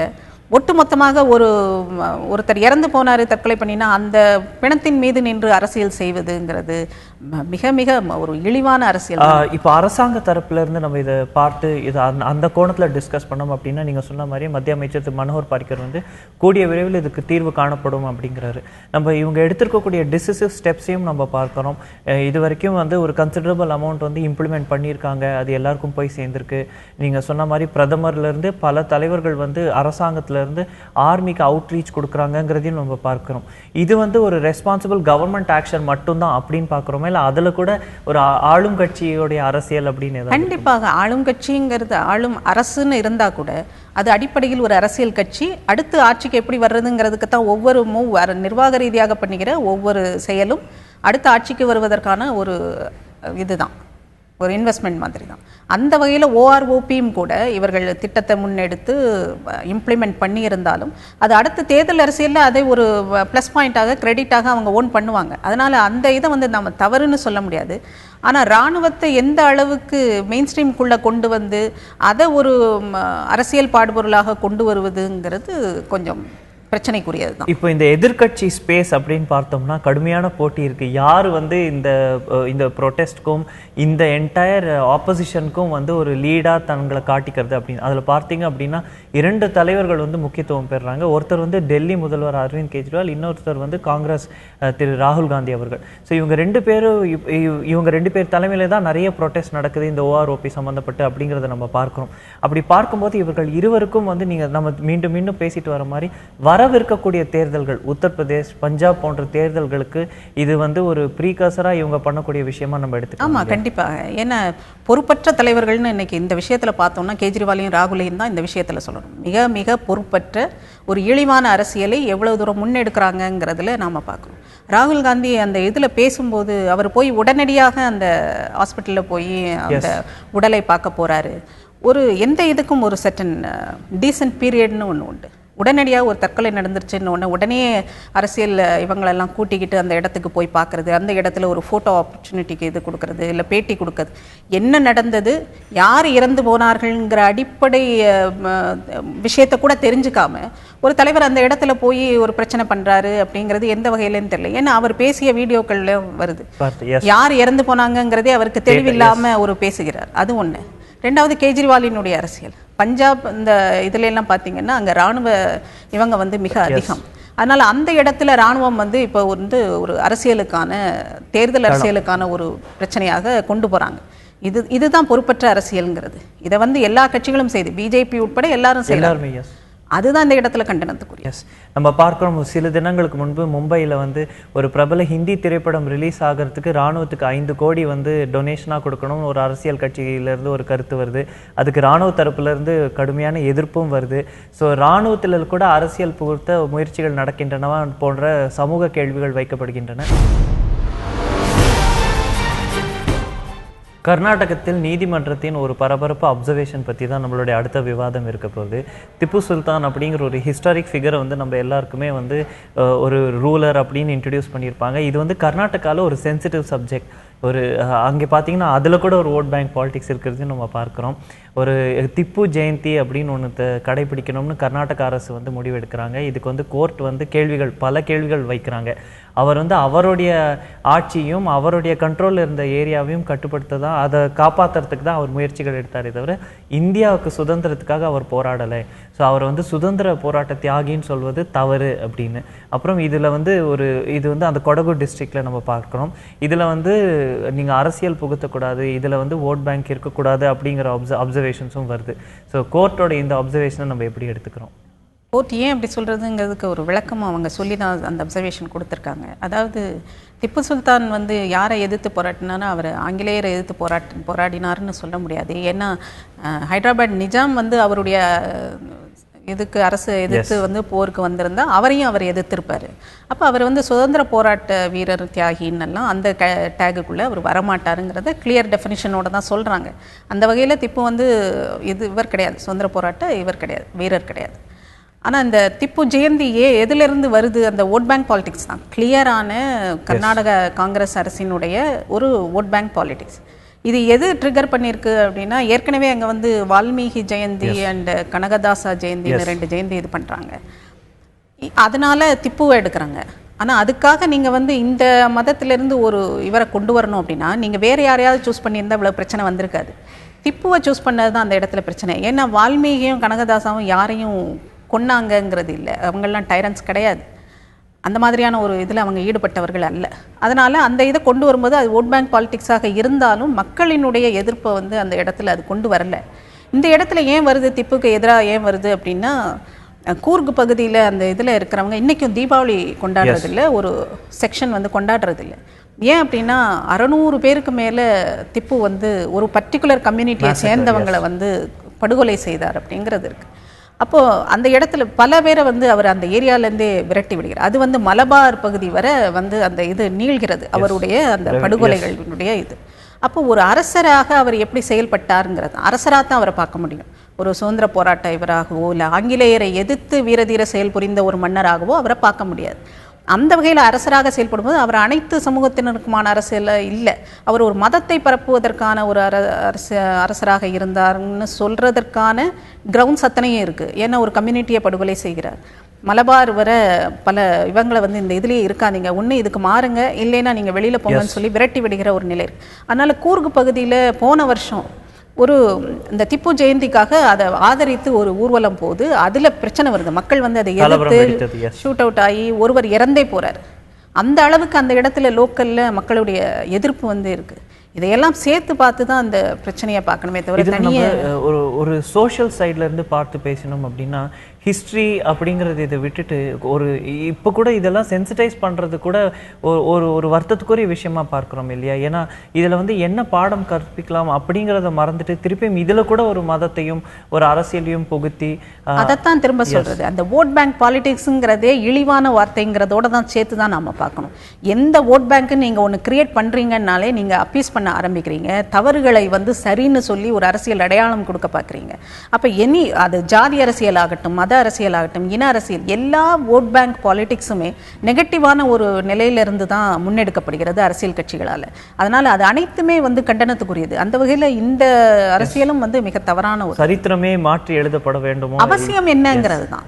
ஒட்டுமொத்தமாக ஒருத்தர் இறந்து போனாரு தற்கொலை பண்ணினா அந்த பிணத்தின் மீது நின்று அரசியல் செய்வதுங்கிறது மிக மிக ஒரு இழிவான அரசியல். இப்போ அரசாங்க தரப்புல இருந்து நம்ம இதை பார்த்து இது அந்த கோணத்தில் டிஸ்கஸ் பண்ணோம் அப்படின்னா நீங்க சொன்ன மாதிரி மத்திய அமைச்சர் திரு மனோகர் பாரிக்கர் வந்து கூடிய விரைவில் இதுக்கு தீர்வு காணப்படும் அப்படிங்கிறாரு. நம்ம இவங்க எடுத்திருக்கக்கூடிய டிசிசிவ் ஸ்டெப்ஸையும் நம்ம பார்க்கிறோம். இது வரைக்கும் வந்து ஒரு கன்சிடரபிள் அமௌண்ட் வந்து இம்ப்ளிமெண்ட் பண்ணியிருக்காங்க, அது எல்லாருக்கும் போய் சேர்ந்திருக்கு. நீங்க சொன்ன மாதிரி பிரதமர்ல இருந்து பல தலைவர்கள் வந்து அரசாங்கத்தில் இருந்து ஆர்மிக்கு அவுட்ரீச் கொடுக்குறாங்கிறதையும் நம்ம பார்க்கிறோம். இது வந்து ஒரு ரெஸ்பான்சிபிள் கவர்மெண்ட் ஆக்ஷன் மட்டும்தான் அப்படின்னு பார்க்குறோமே, இல்லை அதில் கூட ஒரு ஆளும் கட்சியோடைய அரசியல் அப்படின்னு? கண்டிப்பாக ஆளும் கட்சிங்கிறது ஆளும் அரசுன்னு இருந்தா கூட அது அடிப்படையில் ஒரு அரசியல் கட்சி அடுத்து ஆட்சிக்கு எப்படி வர்றதுங்கிறதுக்கு தான் ஒவ்வொரு நிர்வாக ரீதியாக பண்ணுகிற ஒவ்வொரு செயலும் அடுத்த ஆட்சிக்கு வருவதற்கான ஒரு இதுதான், ஒரு இன்வெஸ்ட்மெண்ட் மாதிரி தான். அந்த வகையில் ஓஆர்ஓபியும் கூட இவர்கள் திட்டத்தை முன்னெடுத்து இம்ப்ளிமெண்ட் பண்ணியிருந்தாலும் அது அடுத்த தேர்தல் அரசியலில் அதை ஒரு ப்ளஸ் பாயிண்ட்டாக கிரெடிட்டாக அவங்க ஓன் பண்ணுவாங்க. அதனால் அந்த இதை வந்து நம்ம தவறுன்னு சொல்ல முடியாது. ஆனால் இராணுவத்தை எந்த அளவுக்கு மெயின் ஸ்ட்ரீம்குள்ளே கொண்டு வந்து அதை ஒரு அரசியல் பாடுபொருளாக கொண்டு வருவதுங்கிறது கொஞ்சம் பிரச்சனைக்குரியது தான். இப்போ இந்த எதிர்கட்சி ஸ்பேஸ் அப்படின்னு பார்த்தோம்னா கடுமையான போட்டி இருக்கு. யார் வந்து இந்த ப்ரொட்டஸ்ட்க்கும் இந்த என்டையர் ஆப்போசிஷனுக்கும் வந்து ஒரு லீடாக தங்களை காட்டிக்கிறது அப்படின்னு அதில் பார்த்தீங்க அப்படின்னா 2 தலைவர்கள் வந்து முக்கியத்துவம் பெறுறாங்க. ஒருத்தர் வந்து டெல்லி முதல்வர் அரவிந்த் கெஜ்ரிவால், இன்னொருத்தர் வந்து காங்கிரஸ் திரு ராகுல் காந்தி அவர்கள். ஸோ இவங்க 2 பேர் தலைமையில தான் நிறைய ப்ரொட்டஸ்ட் நடக்குது இந்த ஓஆர்ஓபி சம்மந்தப்பட்டு அப்படிங்கிறத நம்ம பார்க்குறோம். அப்படி பார்க்கும்போது இவர்கள் இருவருக்கும் வந்து நம்ம மீண்டும் பேசிட்டு வர மாதிரி வரவிருக்கக்கூடிய தேர்தல்கள் உத்தரப்பிரதேஷ், பஞ்சாப் போன்ற தேர்தல்களுக்கு இது வந்து ஒரு ப்ரீகர்சராக இவங்க பண்ணக்கூடிய விஷயமா நம்ம எடுத்துக்கலாம். ஆமாம், கண்டிப்பாக. ஏன்னா பொறுப்பற்ற தலைவர்கள்னு இன்னைக்கு இந்த விஷயத்தில் பார்த்தோம்னா கேஜ்ரிவாலையும் ராகுலையும் தான் இந்த விஷயத்தில் சொல்லணும். மிக மிக பொறுப்பற்ற ஒரு இழிவான அரசியலை எவ்வளவு தூரம் முன்னெடுக்கிறாங்கிறதுல நாம் பார்க்குறோம். ராகுல் காந்தி அந்த இதில் பேசும்போது அவர் போய் உடனடியாக அந்த ஹாஸ்பிட்டலில் போய் அந்த உடலை பார்க்க போகிறாரு. எந்த இதுக்கும் ஒரு சர்டன் டீசன்ட் பீரியட்னு ஒன்று உண்டு. உடனடியாக ஒரு தற்கொலை நடந்துருச்சுன்னு உடனே அரசியல் இவங்களெல்லாம் கூட்டிக்கிட்டு அந்த இடத்துக்கு போய் பார்க்குறது, அந்த இடத்துல ஒரு ஃபோட்டோ ஆப்பர்ச்சுனிட்டிக்கு இது கொடுக்கறது, இல்லை பேட்டி கொடுக்கறது, என்ன நடந்தது, யார் இறந்து போனார்கள்ங்கிற அடிப்படை விஷயத்தை கூட தெரிஞ்சுக்காம ஒரு தலைவர் அந்த இடத்துல போய் ஒரு பிரச்சனை பண்ணுறாரு அப்படிங்கிறது எந்த வகையிலன்னு தெரியல. ஏன்னா அவர் பேசிய வீடியோக்கள்ல வருது, யார் இறந்து போனாங்கங்கிறதே அவருக்கு தெளிவில்லாமல் ஒரு பேசுகிறார். அது ஒன்று. ரெண்டாவது, கேஜ்ரிவாலினுடைய அரசியல். பஞ்சாப் இந்த இதுல எல்லாம் பார்த்தீங்கன்னா அங்கே இராணுவ இவங்க வந்து மிக அதிகம். அதனால அந்த இடத்துல இராணுவம் வந்து இப்போ வந்து ஒரு அரசியலுக்கான தேர்தல் அரசியலுக்கான ஒரு பிரச்சனையாக கொண்டு போறாங்க. இதுதான் பொறுப்பற்ற அரசியல்ங்கிறது. இதை வந்து எல்லா கட்சிகளும் செய்து, பிஜேபி உட்பட எல்லாரும் செய்யறாங்க. அதுதான் இந்த இடத்துல கண்டனத்துக்குரிய. நம்ம பார்க்கிறோம், சில தினங்களுக்கு முன்பு மும்பையில் வந்து ஒரு பிரபல ஹிந்தி திரைப்படம் ரிலீஸ் ஆகிறதுக்கு ராணுவத்துக்கு 5 கோடி வந்து டொனேஷனாக கொடுக்கணும்னு ஒரு அரசியல் கட்சியிலேருந்து ஒரு கருத்து வருது. அதுக்கு ராணுவ தரப்புலேருந்து கடுமையான எதிர்ப்பும் வருது. ஸோ இராணுவத்தில் கூட அரசியல் புகுத்த முயற்சிகள் நடக்கின்றனவா போன்ற சமூக கேள்விகள் வைக்கப்படுகின்றன. கர்நாடகத்தில் நீதிமன்றத்தின் ஒரு பரபரப்பு அப்சர்வேஷன் பற்றி தான் நம்மளுடைய அடுத்த விவாதம் இருக்க போகுது. திப்பு சுல்தான் அப்படிங்கிற ஒரு ஹிஸ்டாரிக் ஃபிகரை வந்து நம்ம எல்லாருக்குமே வந்து ஒரு ரூலர் அப்படின்னு இன்ட்ரடியூஸ் பண்ணியிருப்பாங்க. இது வந்து கர்நாடகாவில் ஒரு சென்சிட்டிவ் சப்ஜெக்ட். ஒரு அங்கே பார்த்தீங்கன்னா அதில் கூட ஒரு ஓட் பேங்க் பாலிடிக்ஸ் இருக்கிறதையும் நம்ம பார்க்குறோம். ஒரு திப்பு ஜெயந்தி அப்படின்னு ஒன்று கடைபிடிக்கணும்னு கர்நாடக அரசு வந்து முடிவெடுக்கிறாங்க. இதுக்கு வந்து கோர்ட் வந்து பல கேள்விகள் வைக்கிறாங்க. அவர் வந்து அவருடைய ஆட்சியும் அவருடைய கண்ட்ரோலில் இருந்த ஏரியாவையும் கட்டுப்படுத்த தான், அதை காப்பாற்றுறதுக்கு தான் அவர் முயற்சிகள் எடுத்தாரே தவிர இந்தியாவுக்கு சுதந்திரத்துக்காக அவர் போராடலை. ஸோ அவர் வந்து சுதந்திர போராட்ட தியாகின்னு சொல்வது தவறு அப்படின்னு. அப்புறம் இதில் வந்து இது வந்து அந்த கொடகு டிஸ்ட்ரிக்டில் நம்ம பார்க்குறோம். இதில் வந்து நீங்கள் அரசியல் புகுத்தக்கூடாது, இதில் வந்து ஓட் பேங்க் இருக்கக்கூடாது அப்படிங்கிற அப்சர்வேஷன்ஸும் வருது. ஸோ கோர்ட்டோட இந்த அப்சர்வேஷனை நம்ம எப்படி எடுத்துக்கிறோம்? கோர்ட் ஏன் அப்படி சொல்கிறதுங்கிறதுக்கு ஒரு விளக்கமும் அவங்க சொல்லி தான் அந்த அப்சர்வேஷன் கொடுத்துருக்காங்க. அதாவது திப்பு சுல்தான் வந்து யாரை எதிர்த்து போராட்டினாலும் அவர் ஆங்கிலேயரை எதிர்த்து போராடினார்னு சொல்ல முடியாது. ஏன்னா ஹைதராபாத் நிஜாம் வந்து அவருடைய இதுக்கு அரசு எதிர்த்து வந்து போருக்கு வந்திருந்தா அவரையும் அவர் எதிர்த்திருப்பார். அப்போ அவர் வந்து சுதந்திர போராட்ட வீரர் தியாகின்னெல்லாம் அந்த டேகுக்குள்ளே அவர் வரமாட்டாருங்கிறத கிளியர் டெஃபினிஷனோட தான் சொல்கிறாங்க. அந்த வகையில் திப்பு வந்து இவர் கிடையாது, சுதந்திர போராட்ட இவர் கிடையாது, வீரர் கிடையாது. ஆனால் இந்த திப்பு ஜெயந்தி எதிலிருந்து வருது? அந்த ஓட் பேங்க் பாலிடிக்ஸ் தான். கிளியரான கர்நாடக காங்கிரஸ் அரசினுடைய ஒரு ஓட் பேங்க் பாலிடிக்ஸ். இது எது ட்ரிகர் பண்ணியிருக்கு அப்படின்னா, ஏற்கனவே அங்கே வந்து வால்மீகி ஜெயந்தி அண்ட் கனகதாசா ஜெயந்தின்னு 2 ஜெயந்தி இது பண்ணுறாங்க. அதனால திப்புவை எடுக்கிறாங்க. ஆனால் அதுக்காக நீங்கள் வந்து இந்த மதத்திலிருந்து ஒரு இவரை கொண்டு வரணும் அப்படின்னா நீங்கள் வேறு யாரையாவது சூஸ் பண்ணியிருந்தால் இவ்வளோ பிரச்சனை வந்திருக்காது. திப்புவை சூஸ் பண்ணது தான் அந்த இடத்துல பிரச்சனை. ஏன்னா வால்மீகியும் கனகதாசாவும் யாரையும் கொன்னாங்கங்கிறது இல்லை, அவங்கெல்லாம் டைரன்ஸ் கிடையாது, அந்த மாதிரியான ஒரு இதில் அவங்க ஈடுபட்டவர்கள் அல்ல. அதனால் அந்த இதை கொண்டு வரும்போது அது ஓட் பேங்க் பாலிடிக்ஸாக இருந்தாலும் மக்களினுடைய எதிர்ப்பை வந்து அந்த இடத்துல அது கொண்டு வரல. இந்த இடத்துல ஏன் வருது, திப்புக்கு எதிராக ஏன் வருது அப்படின்னா, கூர்க் பகுதியில் அந்த இதில் இருக்கிறவங்க இன்றைக்கும் தீபாவளி கொண்டாடுறதில்ல, ஒரு செக்ஷன் வந்து கொண்டாடுறதில்ல. ஏன் அப்படின்னா 600 பேருக்கு மேலே திப்பு வந்து ஒரு பர்டிகுலர் கம்யூனிட்டியை சேர்ந்தவங்களை வந்து படுகொலை செய்தார் அப்படிங்கிறது இருக்குது. அப்போது அந்த இடத்துல பல பேரை வந்து அவர் அந்த ஏரியாவிலேருந்தே விரட்டி விடுகிறார். அது வந்து மலபார் பகுதி வரை வந்து அந்த இது நீள்கிறது, அவருடைய அந்த படுகொலைகளுடைய இது. அப்போ ஒரு அரசராக அவர் எப்படி செயல்பட்டாருங்கிறது, அரசராக தான் அவரை பார்க்க முடியும். ஒரு சுதந்திர போராட்ட இவராகவோ இல்லை ஆங்கிலேயரை எதிர்த்து வீரதீர செயல் புரிந்த ஒரு மன்னராகவோ அவரை பார்க்க முடியாது. அந்த வகையில் அரசராக செயல்படும்போது அவர் அனைத்து சமூகத்தினருக்குமான அரசியல் இல்லை, அவர் ஒரு மதத்தை பரப்புவதற்கான ஒரு அரசராக இருந்தார்னு சொல்கிறதற்கான கிரவுண்ட்ஸ் அத்தனையும் இருக்குது. ஏன்னா ஒரு கம்யூனிட்டியை படுகொலை செய்கிறார். மலபார் வர பல இவங்களை வந்து இந்த இதுலேயே இருக்காதீங்க, ஒன்று இதுக்கு மாறுங்க, இல்லைன்னா நீங்கள் வெளியில் போங்கன்னு சொல்லி விரட்டி விடுகிற ஒரு நிலை இருக்குது. அதனால் கூர்க் பகுதியில் போன வருஷம் ஒரு இந்த திப்பு ஜெயந்திக்காக அதை ஆதரித்து ஒரு ஊர்வலம் போது அதில் பிரச்சனை வருது. மக்கள் வந்து அதை எதிர்த்து ஷூட் அவுட் ஆகி ஒருவர் இறந்தே போகிறார். அந்த அளவுக்கு அந்த இடத்துல லோக்கலில் மக்களுடைய எதிர்ப்பு வந்து இருக்குது. இதையெல்லாம் சேர்த்து பார்த்து தான் அந்த பிரச்சனையை பார்க்கணுமே தவிர தனியாக ஒரு சோஷியல் சைட்ல இருந்து பார்த்து பேசணும் அப்படின்னா ஹிஸ்ட்ரி அப்படிங்கிறது இதை விட்டுட்டு ஒரு இப்போ கூட இதெல்லாம் சென்சிட்டைஸ் பண்ணுறது கூட ஒரு வருத்தத்துக்குரிய விஷயமா பார்க்குறோம் இல்லையா? ஏன்னா இதில் வந்து என்ன பாடம் கற்பிக்கலாம் அப்படிங்கிறத மறந்துட்டு திருப்பியும் இதில் கூட ஒரு மதத்தையும் ஒரு அரசியலையும் புகுத்தி அதைத்தான் திரும்ப சொல்கிறது. அந்த ஓட் பேங்க் பாலிடிக்ஸுங்கிறதே இழிவான வார்த்தைங்கிறதோட தான் சேர்த்து தான் நாம் பார்க்கணும். எந்த ஓட் பேங்க்கு நீங்கள் ஒன்று கிரியேட் பண்ணுறீங்கன்னாலே நீங்கள் அப்பீஸ் பண்ண பண்ண ஆரம்பிக்கிறீங்க, தவறுகளை வந்து சரின்னு சொல்லி ஒரு அரசியல் அடையாளம் கொடுக்க பார்க்குறீங்க. அப்போ அது ஜாதி அரசியல் ஆகட்டும், மத அரசியல் ஆகட்டும், இன அரசியல், எல்லா ஓட் பேங்க் பாலிடிக்ஸுமே நெகட்டிவான ஒரு நிலையிலிருந்து தான் முன்னெடுக்கப்படுகிறது அரசியல் கட்சிகளால். அதனால் அது அனைத்துமே வந்து கண்டனத்துக்குரியது. அந்த வகையில் இந்த அரசியலும் வந்து மிக தவறான ஒரு சரித்திரமே மாற்றி எழுதப்பட வேண்டுமோ அவசியம் என்னங்கிறது தான்.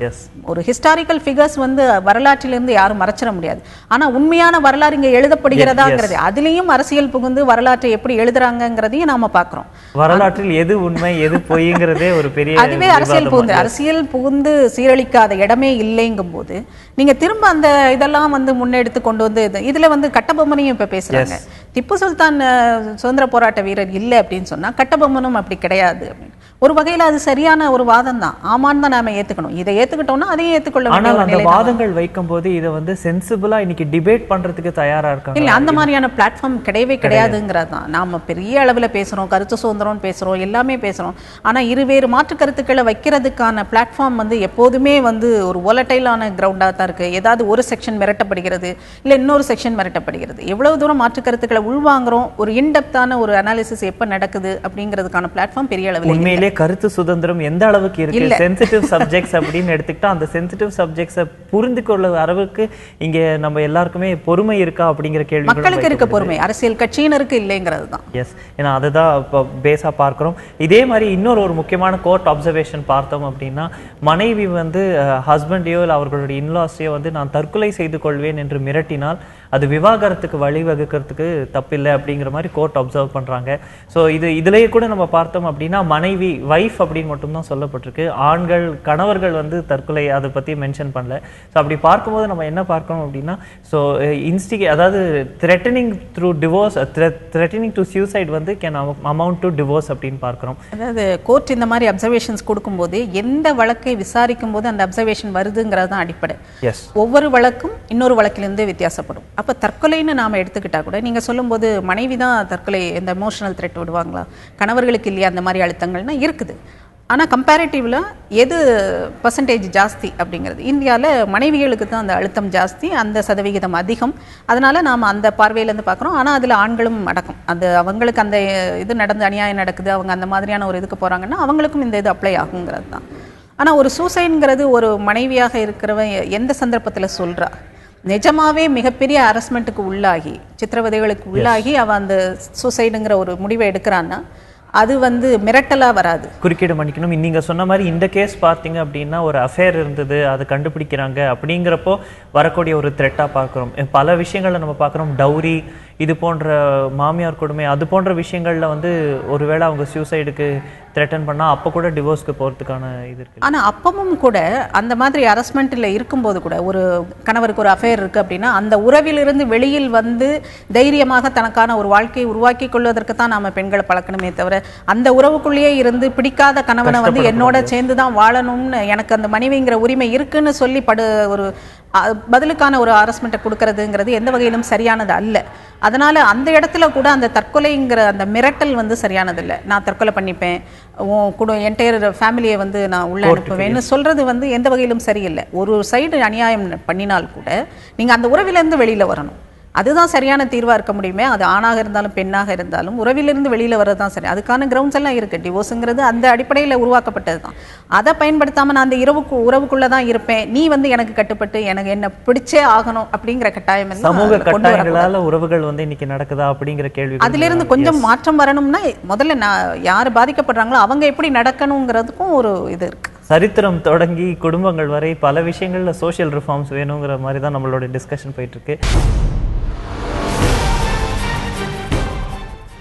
ஒரு ஹிஸ்டாரிக்கல் ஃபிகர்ஸ் வந்து வரலாற்றிலிருந்து யாரும் மறைச்சிட முடியாது. ஆனா உண்மையான வரலாறு இங்க எழுதப்படுகிறதாங்கிறது, அதுலயும் அரசியல் புகுந்து வரலாற்றை எப்படி எழுதுறாங்கிறதையும் நாம பாக்குறோம். வரலாற்றில் எது உண்மை எது பொய்ங்கிறதே ஒரு பெரிய அதுவே அரசியல் புகுந்து சீரழிக்காத இடமே இல்லைங்கும் போது நீங்க திரும்ப அந்த இதெல்லாம் வந்து முன்னெடுத்து கொண்டு வந்து இதுல வந்து கட்டபொம்மனையும் இப்ப பேசுறாங்க. திப்பு சுல்தான் சுதந்திர போராட்ட வீரர் இல்லை அப்படின்னு சொன்னா கட்டபொம்மனும் அப்படி கிடையாது அப்படின்னு. ஒரு வகையில் அது சரியான ஒரு வாதம் தான், ஆமான்னு தான் நாம ஏத்துக்கணும். இதை ஏத்துக்கிட்டோம்னா அதையும் ஏத்துக்கொள்ள. ஆனால் அந்த வாதங்கள் வைக்கும் போது இதை வந்து சென்சிபிளா இன்னைக்கு டிபேட் பண்றதுக்கு தயாரா இருக்காங்க. இல்ல, அந்த மாதிரியான பிளாட்ஃபார்ம் கிடையவே கிடையாதுங்கிறது தான். நாம பெரிய அளவில் பேசுறோம், கருத்து சுதந்திரம் பேசுறோம், எல்லாமே பேசுறோம். ஆனா இருவேறு மாற்று கருத்துக்களை வைக்கிறதுக்கான பிளாட்ஃபார்ம் வந்து எப்போதுமே வந்து ஒரு வோலட்டைலான கிரவுண்டா தான் இருக்கு. ஏதாவது ஒரு செக்ஷன் மிரட்டப்படுகிறது, இல்ல இன்னொரு செக்ஷன் மிரட்டப்படுகிறது. எவ்வளவு தூரம் மாற்று கருத்துக்களை உள்வாங்குறோம், ஒரு இன்டெப்தான ஒரு அனாலிசிஸ் எப்ப நடக்குது அப்படிங்கிறதுக்கான பிளாட்ஃபார்ம் பெரிய அளவில் உண்மையிலே கருத்து சுதந்திரம் எந்த அளவுக்கு இருக்கு. சென்சிட்டிவ் சப்ஜெக்ட்ஸ் அப்படின்னு எடுத்துக்கிட்டா அந்த சென்சிட்டிவ் சப்ஜெக்ட்ஸை புரிந்து கொள்ள அளவுக்கு இங்க நம்ம எல்லாருக்குமே பொறுமை இருக்கா அப்படிங்கிற கேள்வி மக்களுக்கு இருக்க பொறுமை, அரசியல் கட்சியினருக்கு இல்லைங்கிறது தான். எஸ், ஏன்னா அதுதான் இப்போ பேஸா பார்க்கிறோம். இதே மாதிரி இன்னொரு ஒரு முக்கியமான கோர்ட் அப்சர்வேஷன் பார்த்தோம் அப்படின்னா, மனைவி வந்து ஹஸ்பண்டையோ இல்லை அவர்களுடைய இன்லாஸையோ வந்து நான் தற்கொலை செய்து கொள்வேன் என்று மிரட்டினால் அது விவாகரத்துக்கு வழிவகுக்கிறதுக்கு தப்பில்லை அப்படிங்கிற மாதிரி கோர்ட் அப்சர்வ் பண்றாங்க. ஸோ இதுலேயே கூட நம்ம பார்த்தோம் அப்படின்னா மனைவி வைஃப் அப்படின்னு மட்டும்தான் சொல்லப்பட்டிருக்கு. ஆண்கள் கணவர்கள் வந்து தற்கொலை அதை பற்றி மென்ஷன் பண்ணல. ஸோ அப்படி பார்க்கும்போது நம்ம என்ன பார்க்கணும் அப்படின்னா, ஸோ அதாவது threatening through divorce, threatening to suicide வந்து கேன் அமௌண்ட் டு டிவோர்ஸ் அப்படின்னு பார்க்குறோம். அதாவது கோர்ட் இந்த மாதிரி அப்சர்வேஷன்ஸ் கொடுக்கும்போது எந்த வழக்கை விசாரிக்கும் போது அந்த அப்சர்வேஷன் வருதுங்கிறது தான் அடிப்படை. ஒவ்வொரு வழக்கும் இன்னொரு வழக்கிலிருந்து வித்தியாசப்படும். அப்போ தற்கொலைன்னு நாம் எடுத்துக்கிட்டா கூட நீங்கள் சொல்லும்போது மனைவி தான் தற்கொலை இந்த எமோஷனல் த்ரெட் விடுவாங்களா, கணவர்களுக்கு இல்லையா அந்த மாதிரி அழுத்தங்கள்னா இருக்குது. ஆனால் கம்பேரிட்டிவில் எது பர்சன்டேஜ் ஜாஸ்தி அப்படிங்கிறது, இந்தியாவில் மனைவிகளுக்கு தான் அந்த அழுத்தம் ஜாஸ்தி, அந்த சதவிகிதம் அதிகம். அதனால் நாம் அந்த பார்வையிலேருந்து பார்க்குறோம். ஆனால் அதில் ஆண்களும் அடக்கம். அது அவங்களுக்கு அந்த இது நடந்து அநியாயம் நடக்குது, அவங்க அந்த மாதிரியான ஒரு இதுக்கு போகிறாங்கன்னா அவங்களுக்கும் இந்த இது அப்ளை ஆகுங்கிறது தான். ஆனால் ஒரு சூசைடுங்கிறது ஒரு மனைவியாக இருக்கிறவன் எந்த சந்தர்ப்பத்தில் சொல்கிறா, நிஜமாவே மிகப்பெரிய ஹராஸ்மெண்ட்டுக்கு உள்ளாகி சித்திரவதைகளுக்கு உள்ளாகி அவன் அந்த சூசைடுங்கிற ஒரு முடிவை எடுக்கிறான்னா அது வந்து மிரட்டலா வராது. குறுக்கீடு மன்னிக்கணும், நீங்க சொன்ன மாதிரி இந்த கேஸ் பார்த்தீங்க அப்படின்னா ஒரு அஃபேர் இருந்தது, அதை கண்டுபிடிக்கிறாங்க அப்படிங்கிறப்போ வரக்கூடிய ஒரு த்ரெட்டா பார்க்குறோம். பல விஷயங்களை நம்ம பார்க்குறோம். டவுரி, இது போன்ற மாமியார் கொடுமை, அது போன்ற விஷயங்கள்ல வந்து ஒருவேளை அவங்க சூசைடுக்கு த்ரெட்டன் பண்ணா அப்போ கூட டிவோர்ஸ்க்கு போகிறதுக்கான இது இருக்கு. ஆனால் அப்பவும் கூட அந்த மாதிரி ஹராஸ்மெண்ட்டில் இருக்கும்போது கூட ஒரு கணவருக்கு ஒரு அஃபேர் இருக்குது அப்படின்னா அந்த உறவிலிருந்து வெளியில் வந்து தைரியமாக தனக்கான ஒரு வாழ்க்கையை உருவாக்கி கொள்வதற்கு தான் நாம் பெண்களை பழக்கணுமே தவிர அந்த உறவுக்குள்ளேயே இருந்து பிடிக்காத கணவனை வந்து என்னோட சேர்ந்து தான் வாழணும்னு எனக்கு அந்த மனைவிங்கிற உரிமை இருக்குன்னு சொல்லி ஒரு பதிலுக்கான ஒரு ஹராஸ்மெண்ட்டை கொடுக்கறதுங்கிறது எந்த வகையிலும் சரியானது அல்ல. அதனால் அந்த இடத்துல கூட அந்த தற்கொலைங்கிற அந்த மிரட்டல் வந்து சரியானது இல்லை. நான் தற்கொலை பண்ணிப்பேன், என்டையர் ஃபேமிலியை வந்து நான் உள்ள அனுப்புவேன்னு சொல்கிறது வந்து எந்த வகையிலும் சரியில்லை. ஒரு சைடு அநியாயம் பண்ணினால் கூட நீங்கள் அந்த உறவிலேருந்து வெளியில் வரணும். அதுதான் சரியான தீர்வாக இருக்க முடியுமே. அது ஆணாக இருந்தாலும் பெண்ணாக இருந்தாலும் உறவிலிருந்து வெளியில் வர்றது தான் சரி. அதுக்கான கிரவுண்ட்ஸ் எல்லாம் இருக்குது. டிவோர்ஸுங்கிறது அந்த அடிப்படையில் உருவாக்கப்பட்டது தான். அதை பயன்படுத்தாமல் நான் அந்த உறவுக்குள்ளே தான் இருப்பேன், நீ வந்து எனக்கு கட்டுப்பட்டு எனக்கு என்ன பிடிச்சே ஆகணும் அப்படிங்கிற கட்டாயம் சமூக கட்டாயங்களால உறவுகள் வந்து இன்னைக்கு நடக்குதா அப்படிங்கிற கேள்வி. அதிலிருந்து கொஞ்சம் மாற்றம் வரணும்னா முதல்ல யார் பாதிக்கப்படுறாங்களோ அவங்க எப்படி நடக்கணுங்கிறதுக்கும் ஒரு இது இருக்கு. சரித்திரம் தொடங்கி குடும்பங்கள் வரை பல விஷயங்கள்ல சோஷியல் ரிஃபார்ம்ஸ் வேணுங்கிற மாதிரி தான் நம்மளோட டிஸ்கஷன் போயிட்டு இருக்கு.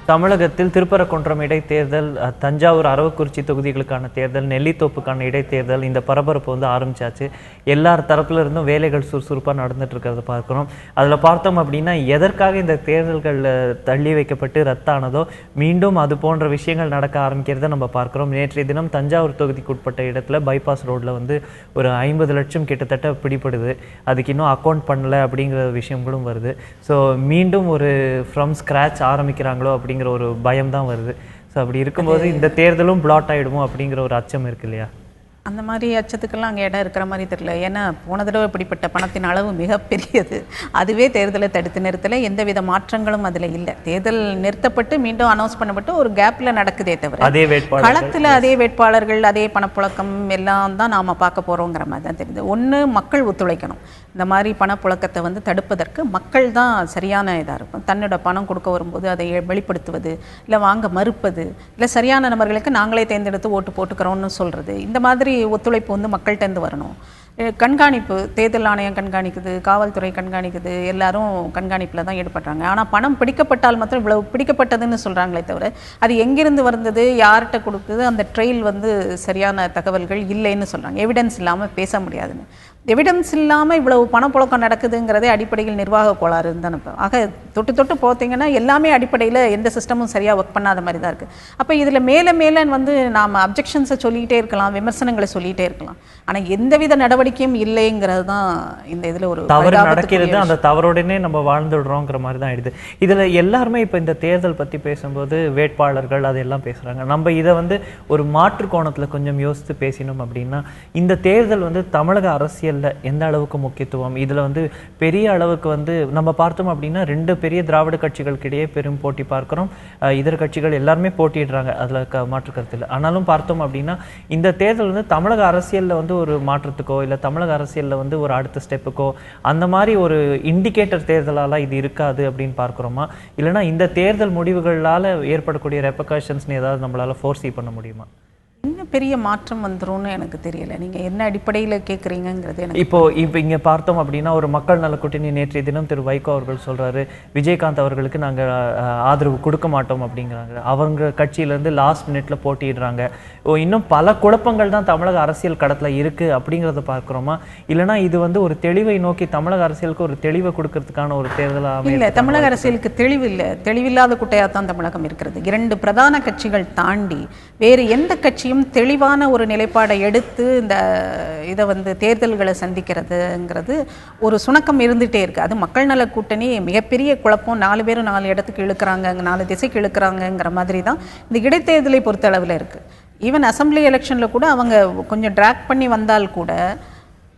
தமிழகத்தில் திருப்பரங்குன்றம் இடைத்தேர்தல், தஞ்சாவூர் அரவக்குறிச்சி தொகுதிகளுக்கான தேர்தல், நெல்லித்தோப்புக்கான இடைத்தேர்தல், இந்த பரபரப்பு வந்து ஆரம்பிச்சாச்சு. எல்லார் தரப்புல இருந்தும் வேலைகள் சுறுசுறுப்பாக நடந்துட்டு இருக்கிறத பார்க்குறோம். அதில் பார்த்தோம் அப்படின்னா எதற்காக இந்த தேர்தல்கள் தள்ளி வைக்கப்பட்டு ரத்தானதோ மீண்டும் அது போன்ற விஷயங்கள் நடக்க ஆரம்பிக்கிறத நம்ம பார்க்குறோம். நேற்றைய தினம் தஞ்சாவூர் தொகுதிக்கு உட்பட்ட இடத்துல பைபாஸ் ரோட்டில் வந்து ஒரு 50 லட்சம் கிட்டத்தட்ட பிடிப்படுது. அதுக்கு இன்னும் அக்கௌண்ட் பண்ணல அப்படிங்கிற விஷயங்களும் வருது. ஸோ மீண்டும் ஒரு ஃப்ரம் ஸ்க்ராச் ஆரம்பிக்கிறாங்களோ அப்படிங்கிற ஒரு பயம் தான் வருது. ஸோ அப்படி இருக்கும்போது இந்த தேர்தலும் பிளாட் ஆகிடுமோ அப்படிங்கிற ஒரு அச்சம் இருக்கு இல்லையா? அந்த மாதிரி அச்சத்துக்கெல்லாம் அங்கே இடம் இருக்கிற மாதிரி தெரியல. ஏன்னா போன தடவை இப்படிப்பட்ட பணத்தின் அளவு மிகப்பெரியது. அதுவே தேர்தலை தடுத்து நிறுத்தலை, எந்தவித மாற்றங்களும் அதில் இல்லை. தேர்தல் நிறுத்தப்பட்டு மீண்டும் அனௌன்ஸ் பண்ணப்பட்டு ஒரு கேப்பில் நடக்குதே தவிர களத்தில் அதே வேட்பாளர்கள் அதே பணப்புழக்கம் எல்லாம் தான் நாம் பார்க்க போகிறோங்கிற மாதிரி தான் தெரியுது. ஒன்று மக்கள் ஒத்துழைக்கணும். இந்த மாதிரி பணப்புழக்கத்தை வந்து தடுப்பதற்கு மக்கள் தான் சரியான இதாக இருக்கும். தன்னோட பணம் கொடுக்க வரும்போது அதை வெளிப்படுத்துவது, இல்லை வாங்க மறுப்பது, இல்லை சரியான நபர்களுக்கு நாங்களே தேர்ந்தெடுத்து ஓட்டு போட்டுக்கிறோம்னு சொல்கிறது, இந்த மாதிரி ஒத்துழைப்பு வந்து மக்கள்கிட்டேருந்து வரணும். கண்காணிப்பு, தேர்தல் ஆணையம் கண்காணிக்குது, காவல்துறை கண்காணிக்குது, எல்லாரும் கண்காணிப்பில் தான் ஈடுபடுறாங்க. ஆனால் பணம் பிடிக்கப்பட்டால் மாத்திரம் இவ்வளவு பிடிக்கப்பட்டதுன்னு சொல்கிறாங்களே தவிர அது எங்கிருந்து வந்தது, யார்கிட்ட கொடுக்குது, அந்த ட்ரெயில் வந்து சரியான தகவல்கள் இல்லைன்னு சொல்கிறாங்க. எவிடன்ஸ் இல்லாமல் பேச முடியாதுன்னு. எவிடன்ஸ் இல்லாமல் இவ்வளவு பணப்புழக்கம் நடக்குதுங்கிறதே அடிப்படையில் நிர்வாக கோளாறுன்னு தான். ஆக தொட்டு தொட்டு பார்த்தீங்கன்னா எல்லாமே அடிப்படையில் எந்த சிஸ்டமும் சரியாக ஒர்க் பண்ணாத மாதிரி தான் இருக்குது. அப்போ இதில் மேலே மேலே வந்து நாம் அப்ஜெக்ஷன்ஸை சொல்லிகிட்டே இருக்கலாம், விமர்சனங்களை சொல்லிகிட்டே இருக்கலாம். ஆனால் எந்தவித நடவடிக்கையும் இல்லைங்கிறது தான் இந்த இதில் ஒரு தவறு நடக்கிறது. அந்த தவறுடனே நம்ம வாழ்ந்துடுறோங்கிற மாதிரி தான் ஆயிடுது. இதில் எல்லாருமே இப்போ இந்த தேர்தல் பற்றி பேசும்போது வேட்பாளர்கள் அதெல்லாம் பேசுகிறாங்க. நம்ம இதை வந்து ஒரு மாற்று கோணத்தில் கொஞ்சம் யோசித்து பேசினோம் அப்படின்னா, இந்த தேர்தல் வந்து தமிழக அரசியல் எந்த அளவுக்கு முக்கியத்துவம், இதுல வந்து பெரிய அளவுக்கு வந்து நம்ம பார்த்தோம் அப்படின்னா 2 பெரிய திராவிட கட்சிகளுக்கு இடையே பெரும் போட்டி பார்க்கிறோம். இதர கட்சிகள் எல்லாருமே போட்டிடுறாங்க, அதுல மாற்று கருத்து இல்லை. ஆனாலும் பார்த்தோம் அப்படின்னா இந்த தேர்தல் வந்து தமிழக அரசியல்ல வந்து ஒரு மாற்றத்துக்கோ இல்லை தமிழக அரசியல்ல வந்து ஒரு அடுத்த ஸ்டெப்புக்கோ அந்த மாதிரி ஒரு இண்டிகேட்டர் தேர்தலால இது இருக்காது அப்படின்னு பார்க்கிறோமா, இல்லைன்னா இந்த தேர்தல் முடிவுகளால ஏற்படக்கூடிய ரெப்பர்கஷன்ஸ் ஏதாவது நம்மளால ஃபோர்ஸி பண்ண முடியுமா? இன்னும் பெரிய மாற்றம் வந்துரும்னு எனக்கு தெரியல. நீங்கள் என்ன அடிப்படையில் கேட்குறீங்கிறது எனக்கு இப்போ இங்கே பார்த்தோம் அப்படின்னா ஒரு மக்கள் நல கூட்டணி நேற்றைய தினம் திரு வைகோ அவர்கள் சொல்றாரு, விஜயகாந்த் அவர்களுக்கு நாங்கள் ஆதரவு கொடுக்க மாட்டோம் அப்படிங்கிறாங்க. அவங்க கட்சியிலேருந்து லாஸ்ட் மினிட்ல போட்டிடுறாங்க. இன்னும் பல குழப்பங்கள் தான் தமிழக அரசியல் கடத்தில் இருக்கு அப்படிங்கிறத பார்க்குறோமா, இல்லைனா இது வந்து ஒரு தெளிவை நோக்கி தமிழக அரசியலுக்கு ஒரு தெளிவை கொடுக்கறதுக்கான ஒரு தேர்தலாக இல்லை? தமிழக அரசியலுக்கு தெளிவு இல்லை, தெளிவில்லாத குட்டையாக தான் தமிழகம் இருக்கிறது. 2 பிரதான கட்சிகள் தாண்டி வேறு எந்த கட்சியும் தெளிவான ஒரு நிலைப்பாடை எடுத்து இந்த இதை வந்து தேர்தல்களை சந்திக்கிறதுங்கிறது ஒரு சுணக்கம் இருந்துகிட்டே இருக்குது. அது மக்கள் நல கூட்டணி மிகப்பெரிய குழப்பம், 4 பேரும் 4 இடத்துக்கு இழுக்கிறாங்க, 4 திசைக்கு இழுக்கிறாங்கங்கிற மாதிரி தான் இந்த இடைத்தேர்தலை பொறுத்த அளவில் இருக்குது. ஈவன் அசம்பிளி எலெக்ஷனில் கூட அவங்க கொஞ்சம் ட்ராக் பண்ணி வந்தால் கூட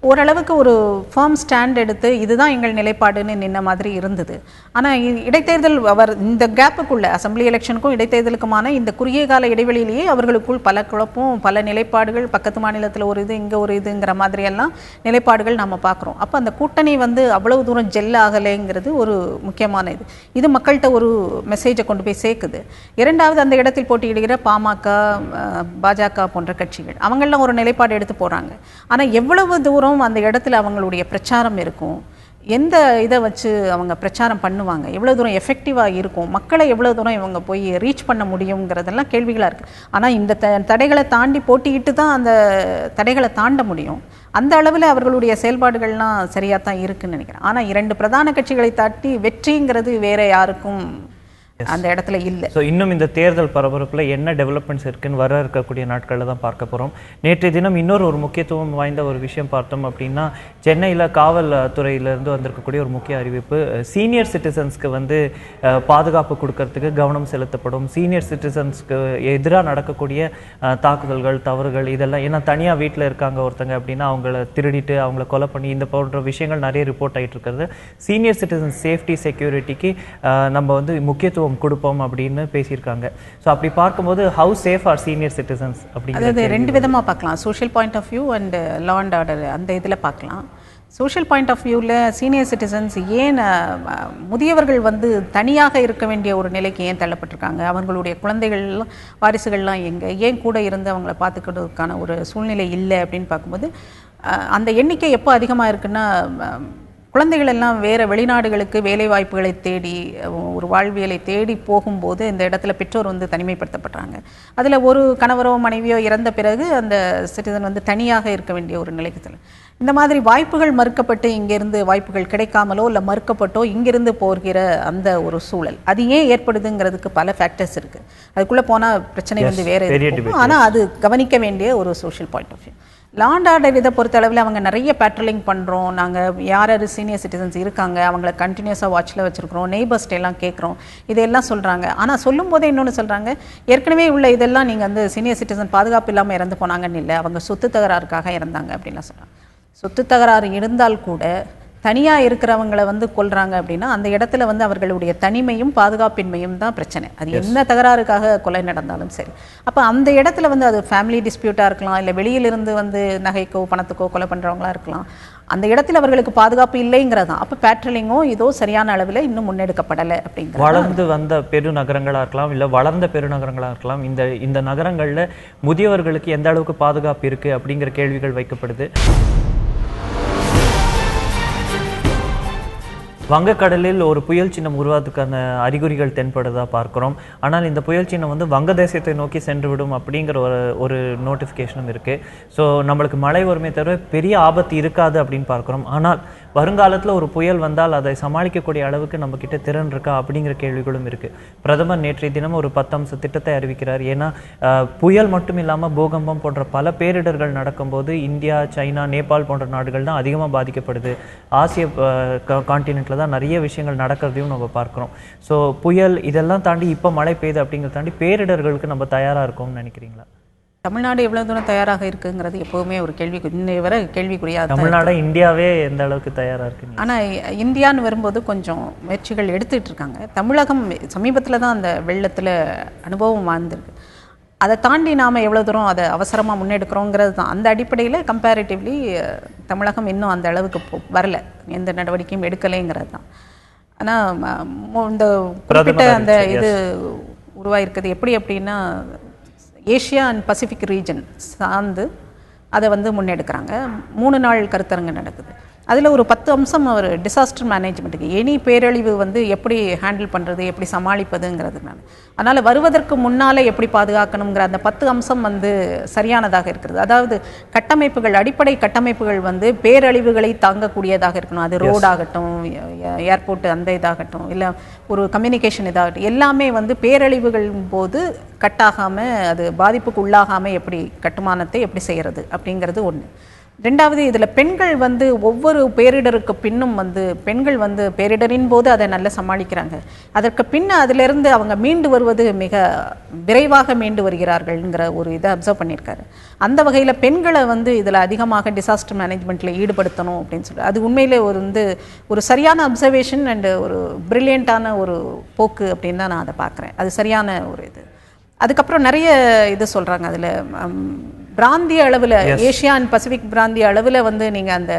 ஓரளவுக்கு ஒரு ஃபார்ம் ஸ்டாண்ட் எடுத்து இதுதான் எங்கள் நிலைப்பாடுன்னு நின்ன மாதிரி இருந்தது. ஆனால் இடைத்தேர்தல் அவர் இந்த கேப்புக்குள்ள அசம்பிளி எலெக்ஷனுக்கும் இடைத்தேர்தலுக்குமான இந்த குறுகிய கால இடைவெளியிலேயே அவர்களுக்குள் பல குழப்பம், பல நிலைப்பாடுகள், பக்கத்து மாநிலத்தில் ஒரு இது இங்கே ஒரு இதுங்கிற மாதிரியெல்லாம் நிலைப்பாடுகள் நம்ம பார்க்குறோம். அப்போ அந்த கூட்டணி வந்து அவ்வளவு தூரம் ஜெல் ஆகலைங்கிறது ஒரு முக்கியமான இது. இது மக்கள்கிட்ட ஒரு மெசேஜை கொண்டு போய் சேர்க்குது. இரண்டாவது, அந்த இடத்தில் போட்டியிடுகிற பாமக, பாஜக போன்ற கட்சிகள் அவங்களாம் ஒரு நிலைப்பாடு எடுத்து போகிறாங்க. ஆனால் எவ்வளவு தூரம் அந்த இடத்துல அவங்களுடைய பிரச்சாரம் இருக்கும், எந்த இதை வச்சு அவங்க பிரச்சாரம் பண்ணுவாங்க, எவ்வளோ தூரம் எஃபெக்டிவாக இருக்கும், மக்களை எவ்வளோ தூரம் இவங்க போய் ரீச் பண்ண முடியுங்கிறதெல்லாம் கேள்விகளாக இருக்குது. ஆனால் இந்த தடைகளை தாண்டி போட்டியிட்டு தான் அந்த தடைகளை தாண்ட முடியும். அந்த அளவில் அவர்களுடைய செயல்பாடுகள்லாம் சரியாக தான் இருக்குன்னு நினைக்கிறேன். ஆனால் 2 பிரதான கட்சிகளை தாண்டி வெற்றிங்கிறது வேற யாருக்கும் அந்த இடத்துல இல்லை. ஸோ இன்னும் இந்த தேர்தல் பரபரப்பில் என்ன டெவலப்மெண்ட்ஸ் இருக்குன்னு வர இருக்கக்கூடிய நாட்களில் தான் பார்க்க போகிறோம். நேற்றைய தினம் இன்னொரு ஒரு முக்கியத்துவம் வாய்ந்த ஒரு விஷயம் பார்த்தோம் அப்படின்னா, சென்னையில் காவல்துறையிலேருந்து வந்திருக்கக்கூடிய ஒரு முக்கிய அறிவிப்பு, சீனியர் சிட்டிசன்ஸ்க்கு வந்து பாதுகாப்பு கொடுக்கறதுக்கு கவனம் செலுத்தப்படும். சீனியர் சிட்டிசன்ஸ்க்கு எதிராக நடக்கக்கூடிய தாக்குதல்கள், தவறுகள் இதெல்லாம், ஏன்னா தனியாக வீட்டில் இருக்காங்க ஒருத்தங்க அப்படின்னா அவங்கள திருடிட்டு அவங்கள கொலை பண்ணி இந்த போன்ற விஷயங்கள் நிறைய ரிப்போர்ட் ஆகிட்டு இருக்கிறது. சீனியர் சிட்டிசன் சேஃப்டி செக்யூரிட்டிக்கு நம்ம வந்து முக்கியத்துவம் கொடுப்போம் அப்படின்னு பேசியிருக்காங்க. ஸோ அப்படி பார்க்கும்போது how safe are senior citizens அப்படிங்கிறது அதாவது 2 விதமாக பார்க்கலாம். Social point of view and law and order அந்த இதில் பார்க்கலாம். சோஷியல் பாயிண்ட் ஆஃப் வியூவில் சீனியர் சிட்டிசன்ஸ் ஏன் முதியவர்கள் வந்து தனியாக இருக்க வேண்டிய ஒரு நிலைக்கு ஏன் தள்ளப்பட்டிருக்காங்க, அவங்களுடைய குழந்தைகள்லாம் வாரிசுகள்லாம் எங்கே, ஏன் கூட இருந்து அவங்கள பார்த்துக்கிறதுக்கான ஒரு சூழ்நிலை இல்லை அப்படின்னு பார்க்கும்போது அந்த எண்ணிக்கை எப்போ அதிகமாக இருக்குன்னா, குழந்தைகள் எல்லாம் வேறு வெளிநாடுகளுக்கு வேலை வாய்ப்புகளை தேடி ஒரு வாழ்வியலை தேடி போகும்போது இந்த இடத்துல பெற்றோர் வந்து தனிமைப்படுத்தப்படுறாங்க. அதில் ஒரு கணவரோ மனைவியோ இறந்த பிறகு அந்த சிட்டிசன் வந்து தனியாக இருக்க வேண்டிய ஒரு நிலைக்கு. இந்த மாதிரி வாய்ப்புகள் மறுக்கப்பட்டு இங்கேருந்து வாய்ப்புகள் கிடைக்காமலோ இல்லை மறுக்கப்பட்டோ இங்கிருந்து போகிற அந்த ஒரு சூழல் அது ஏன் ஏற்படுதுங்கிறதுக்கு பல ஃபேக்டர்ஸ் இருக்குது. அதுக்குள்ளே போனால் பிரச்சனை வந்து வேறு, ஆனால் அது கவனிக்க வேண்டிய ஒரு social point of view. Law and order இதை பொறுத்தளவில் அவங்க நிறைய பேட்ரோலிங் பண்ணுறோம், நாங்கள் யார் யார் சீனியர் சிட்டிசன்ஸ் இருக்காங்க அவங்கள கண்டினியூஸாக வாட்சில் வச்சுருக்கிறோம், நெய்பர்ஸ்ட் எல்லாம் கேட்குறோம், இதெல்லாம் சொல்கிறாங்க. ஆனால் சொல்லும் போதே இன்னொன்று சொல்கிறாங்க, ஏற்கனவே உள்ள இதெல்லாம் நீங்கள் வந்து சீனியர் சிட்டிசன் பாதுகாப்பு இல்லாமல் இறந்து போனாங்கன்னு இல்லை, அவங்க சொத்து தகராறுக்காக இறந்தாங்க அப்படின்லாம் சொல்கிறாங்க. சொத்து தகராறு இருந்தால் கூட தனியாக இருக்கிறவங்களை வந்து கொல்றாங்க அப்படின்னா அந்த இடத்துல வந்து அவர்களுடைய தனிமையும் பாதுகாப்பின்மையும் தான் பிரச்சனை. அது என்ன தகராறுக்காக கொலை நடந்தாலும் சரி. அப்போ அந்த இடத்துல வந்து அது ஃபேமிலி டிஸ்பியூட்டாக இருக்கலாம், இல்லை வெளியிலிருந்து வந்து நகைக்கோ பணத்துக்கோ கொலை பண்ணுறவங்களா இருக்கலாம். அந்த இடத்துல அவர்களுக்கு பாதுகாப்பு இல்லைங்கிறது தான். அப்போ பேட்ரோலிங்கோ இதோ சரியான அளவில் இன்னும் முன்னெடுக்கப்படலை அப்படிங்கிற. வளர்ந்து வந்த பெருநகரங்களாக இருக்கலாம், இல்லை வளர்ந்த பெருநகரங்களாக இருக்கலாம், இந்த நகரங்களில் முதியவர்களுக்கு எந்த அளவுக்கு பாதுகாப்பு இருக்குது அப்படிங்கிற கேள்விகள் வைக்கப்படுது. வங்கக்கடலில் ஒரு புயல் சின்னம் உருவாவதுக்கான அறிகுறிகள் தென்படுறதா பார்க்கிறோம். ஆனால் இந்த புயல் சின்னம் வந்து வங்கதேசத்தை நோக்கி சென்றுவிடும் அப்படிங்கிற ஒரு நோட்டிஃபிகேஷனும் இருக்குது. ஸோ நம்மளுக்கு மழை வருமே தவிர பெரிய ஆபத்து இருக்காது அப்படின்னு பார்க்குறோம். ஆனால் வருங்காலத்தில் ஒரு புயல் வந்தால் அதை சமாளிக்கக்கூடிய அளவுக்கு நம்மக்கிட்ட திறன் இருக்கா அப்படிங்கிற கேள்விகளும் இருக்குது. பிரதமர் நேற்றைய தினம் ஒரு 10 அம்ச திட்டத்தை அறிவிக்கிறார். ஏன்னா புயல் மட்டும் இல்லாமல் பூகம்பம் போன்ற பல பேரிடர்கள் நடக்கும்போது இந்தியா, சைனா, நேபாள் போன்ற நாடுகள் தான் அதிகமாக பாதிக்கப்படுது. ஆசிய கான்டினென்ட்டில் தான் நிறைய விஷயங்கள் நடக்கிறதையும் நம்ம பார்க்குறோம். ஸோ புயல் இதெல்லாம் தாண்டி இப்போ மழை பெய்யுது அப்படிங்கிறத தாண்டி பேரிடர்களுக்கு நம்ம தயாராக இருக்கோம்னு நினைக்கிறீங்களா? தமிழ்நாடு எவ்வளவு தூரம் தயாராக இருக்குங்கிறது எப்போவுமே ஒரு இன்னை வரை கேள்விக்குறியா. தமிழ்நாடு, இந்தியாவே எந்த அளவுக்கு தயாராக இருக்கு? ஆனால் இந்தியான்னு வரும்போது கொஞ்சம் முயற்சிகள் எடுத்துகிட்டு இருக்காங்க. தமிழகம் சமீபத்தில் தான் அந்த வெள்ளத்தில் அனுபவம் வாழ்ந்துருக்கு. அதை தாண்டி நாம் எவ்வளோ தூரம் அதை அவசரமாக முன்னெடுக்கிறோங்கிறது தான். அந்த அடிப்படையில் கம்பேரிட்டிவ்லி தமிழகம் இன்னும் அந்த அளவுக்கு வரல, எந்த நடவடிக்கையும் எடுக்கலைங்கிறது தான். ஆனால் இந்த குறிப்பிட்ட அந்த இது உருவாயிருக்குது எப்படி அப்படின்னா, ஏஷியா அண்ட் பசிபிக் ரீஜன் சார்ந்து அதை வந்து முன்னெடுக்கிறாங்க. 3 நாள் கருத்தரங்கு நடக்குது. அதில் ஒரு 10 அம்சம் ஒரு டிசாஸ்டர் மேனேஜ்மெண்ட்டுக்கு, எனி பேரழிவு வந்து எப்படி ஹேண்டில் பண்ணுறது, எப்படி சமாளிப்பதுங்கிறதுனால. அதனால் வருவதற்கு முன்னால் எப்படி பாதுகாக்கணுங்கிற அந்த 10 அம்சம் வந்து சரியானதாக இருக்கிறது. அதாவது கட்டமைப்புகள், அடிப்படை கட்டமைப்புகள் வந்து பேரழிவுகளை தாங்கக்கூடியதாக இருக்கணும். அது ரோடாகட்டும், ஏர்போர்ட் அந்த இதாகட்டும், இல்லை ஒரு கம்யூனிகேஷன் இதாகட்டும், எல்லாமே வந்து பேரழிவுகள் போது கட்டாகாமல், அது பாதிப்புக்கு உள்ளாகாமல் எப்படி கட்டுமானத்தை எப்படி செய்கிறது அப்படிங்கிறது ஒன்று. 2வது, இதில் பெண்கள் வந்து ஒவ்வொரு பேரிடருக்கு பின்னும் வந்து பெண்கள் வந்து பேரிடரின் போது அதை நல்லா சமாளிக்கிறாங்க. அதற்கு பின்ன அதிலிருந்து அவங்க மீண்டு வருவது மிக விரைவாக மீண்டு வருகிறார்கள்ங்கிற ஒரு இதை அப்சர்வ் பண்ணியிருக்காரு. அந்த வகையில் பெண்களை வந்து இதில் அதிகமாக டிசாஸ்டர் மேனேஜ்மெண்ட்டில் ஈடுபடுத்தணும் அப்படின்னு சொல்லி, அது உண்மையிலே ஒரு சரியான அப்சர்வேஷன் அண்டு ஒரு பிரில்லியண்ட்டான ஒரு போக்கு அப்படின்னு தான் நான் அதை பார்க்குறேன். அது சரியான ஒரு இது. அதுக்கப்புறம் நிறைய இது சொல்கிறாங்க. அதில் பிராந்திய அளவில், ஏஷியா அண்ட் பசிபிக் பிராந்திய அளவில் வந்து நீங்கள் அந்த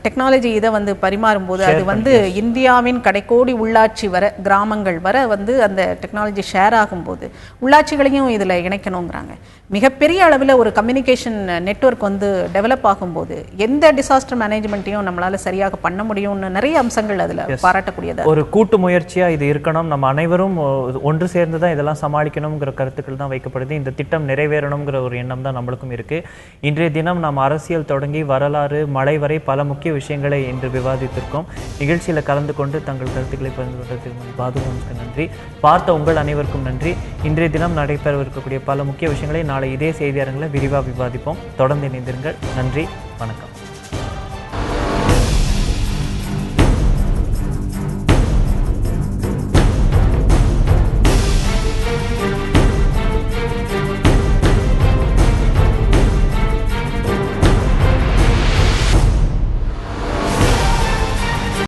டெக்னாலஜி இதை வந்து பரிமாறும்போது அது வந்து இந்தியாவின் கடைக்கோடி உள்ளாட்சி வர, கிராமங்கள் வர வந்து அந்த டெக்னாலஜி ஷேர் ஆகும்போது உள்ளாட்சிகளையும் இதில் இணைக்கணுங்கிறாங்க. மிகப்பெரிய அளவில் ஒரு கம்யூனிகேஷன் நெட்வொர்க் வந்து டெவலப் ஆகும்போது எந்த டிசாஸ்டர் மேனேஜ்மெண்ட்டையும் நம்மளால் சரியாக பண்ண முடியும்னு நிறைய அம்சங்கள் அதில் பாராட்டக்கூடியது. ஒரு கூட்டு முயற்சியாக இது இருக்கணும். நம்ம அனைவரும் ஒன்று சேர்ந்து தான் இதெல்லாம் சமாளிக்கணுங்கிற கருத்துக்கள் தான் வைக்கப்படுது. இந்த திட்டம் நிறைவேறணுங்கிற ஒரு எண்ணம் தான் நம்மளுக்கும் இருக்கு. இன்றைய தினம் நாம் அரசியல் தொடங்கி வரலாறு, மழை வரை பல முக்கிய விஷயங்களை இன்று விவாதித்திருக்கோம். நிகழ்ச்சியில் கலந்து கொண்டு தங்கள் கருத்துக்களை பகிர்ந்து கொண்ட திருமதி பாதுகாப்புக்கு நன்றி. பார்த்த உங்கள் அனைவருக்கும் நன்றி. இன்றைய தினம் நடைபெறவிருக்கக்கூடிய பல முக்கிய விஷயங்களை நாளை இதே செய்தி அரங்கில் விரிவாக விவாதிப்போம். தொடர்ந்து இணைந்திருங்கள். நன்றி, வணக்கம்.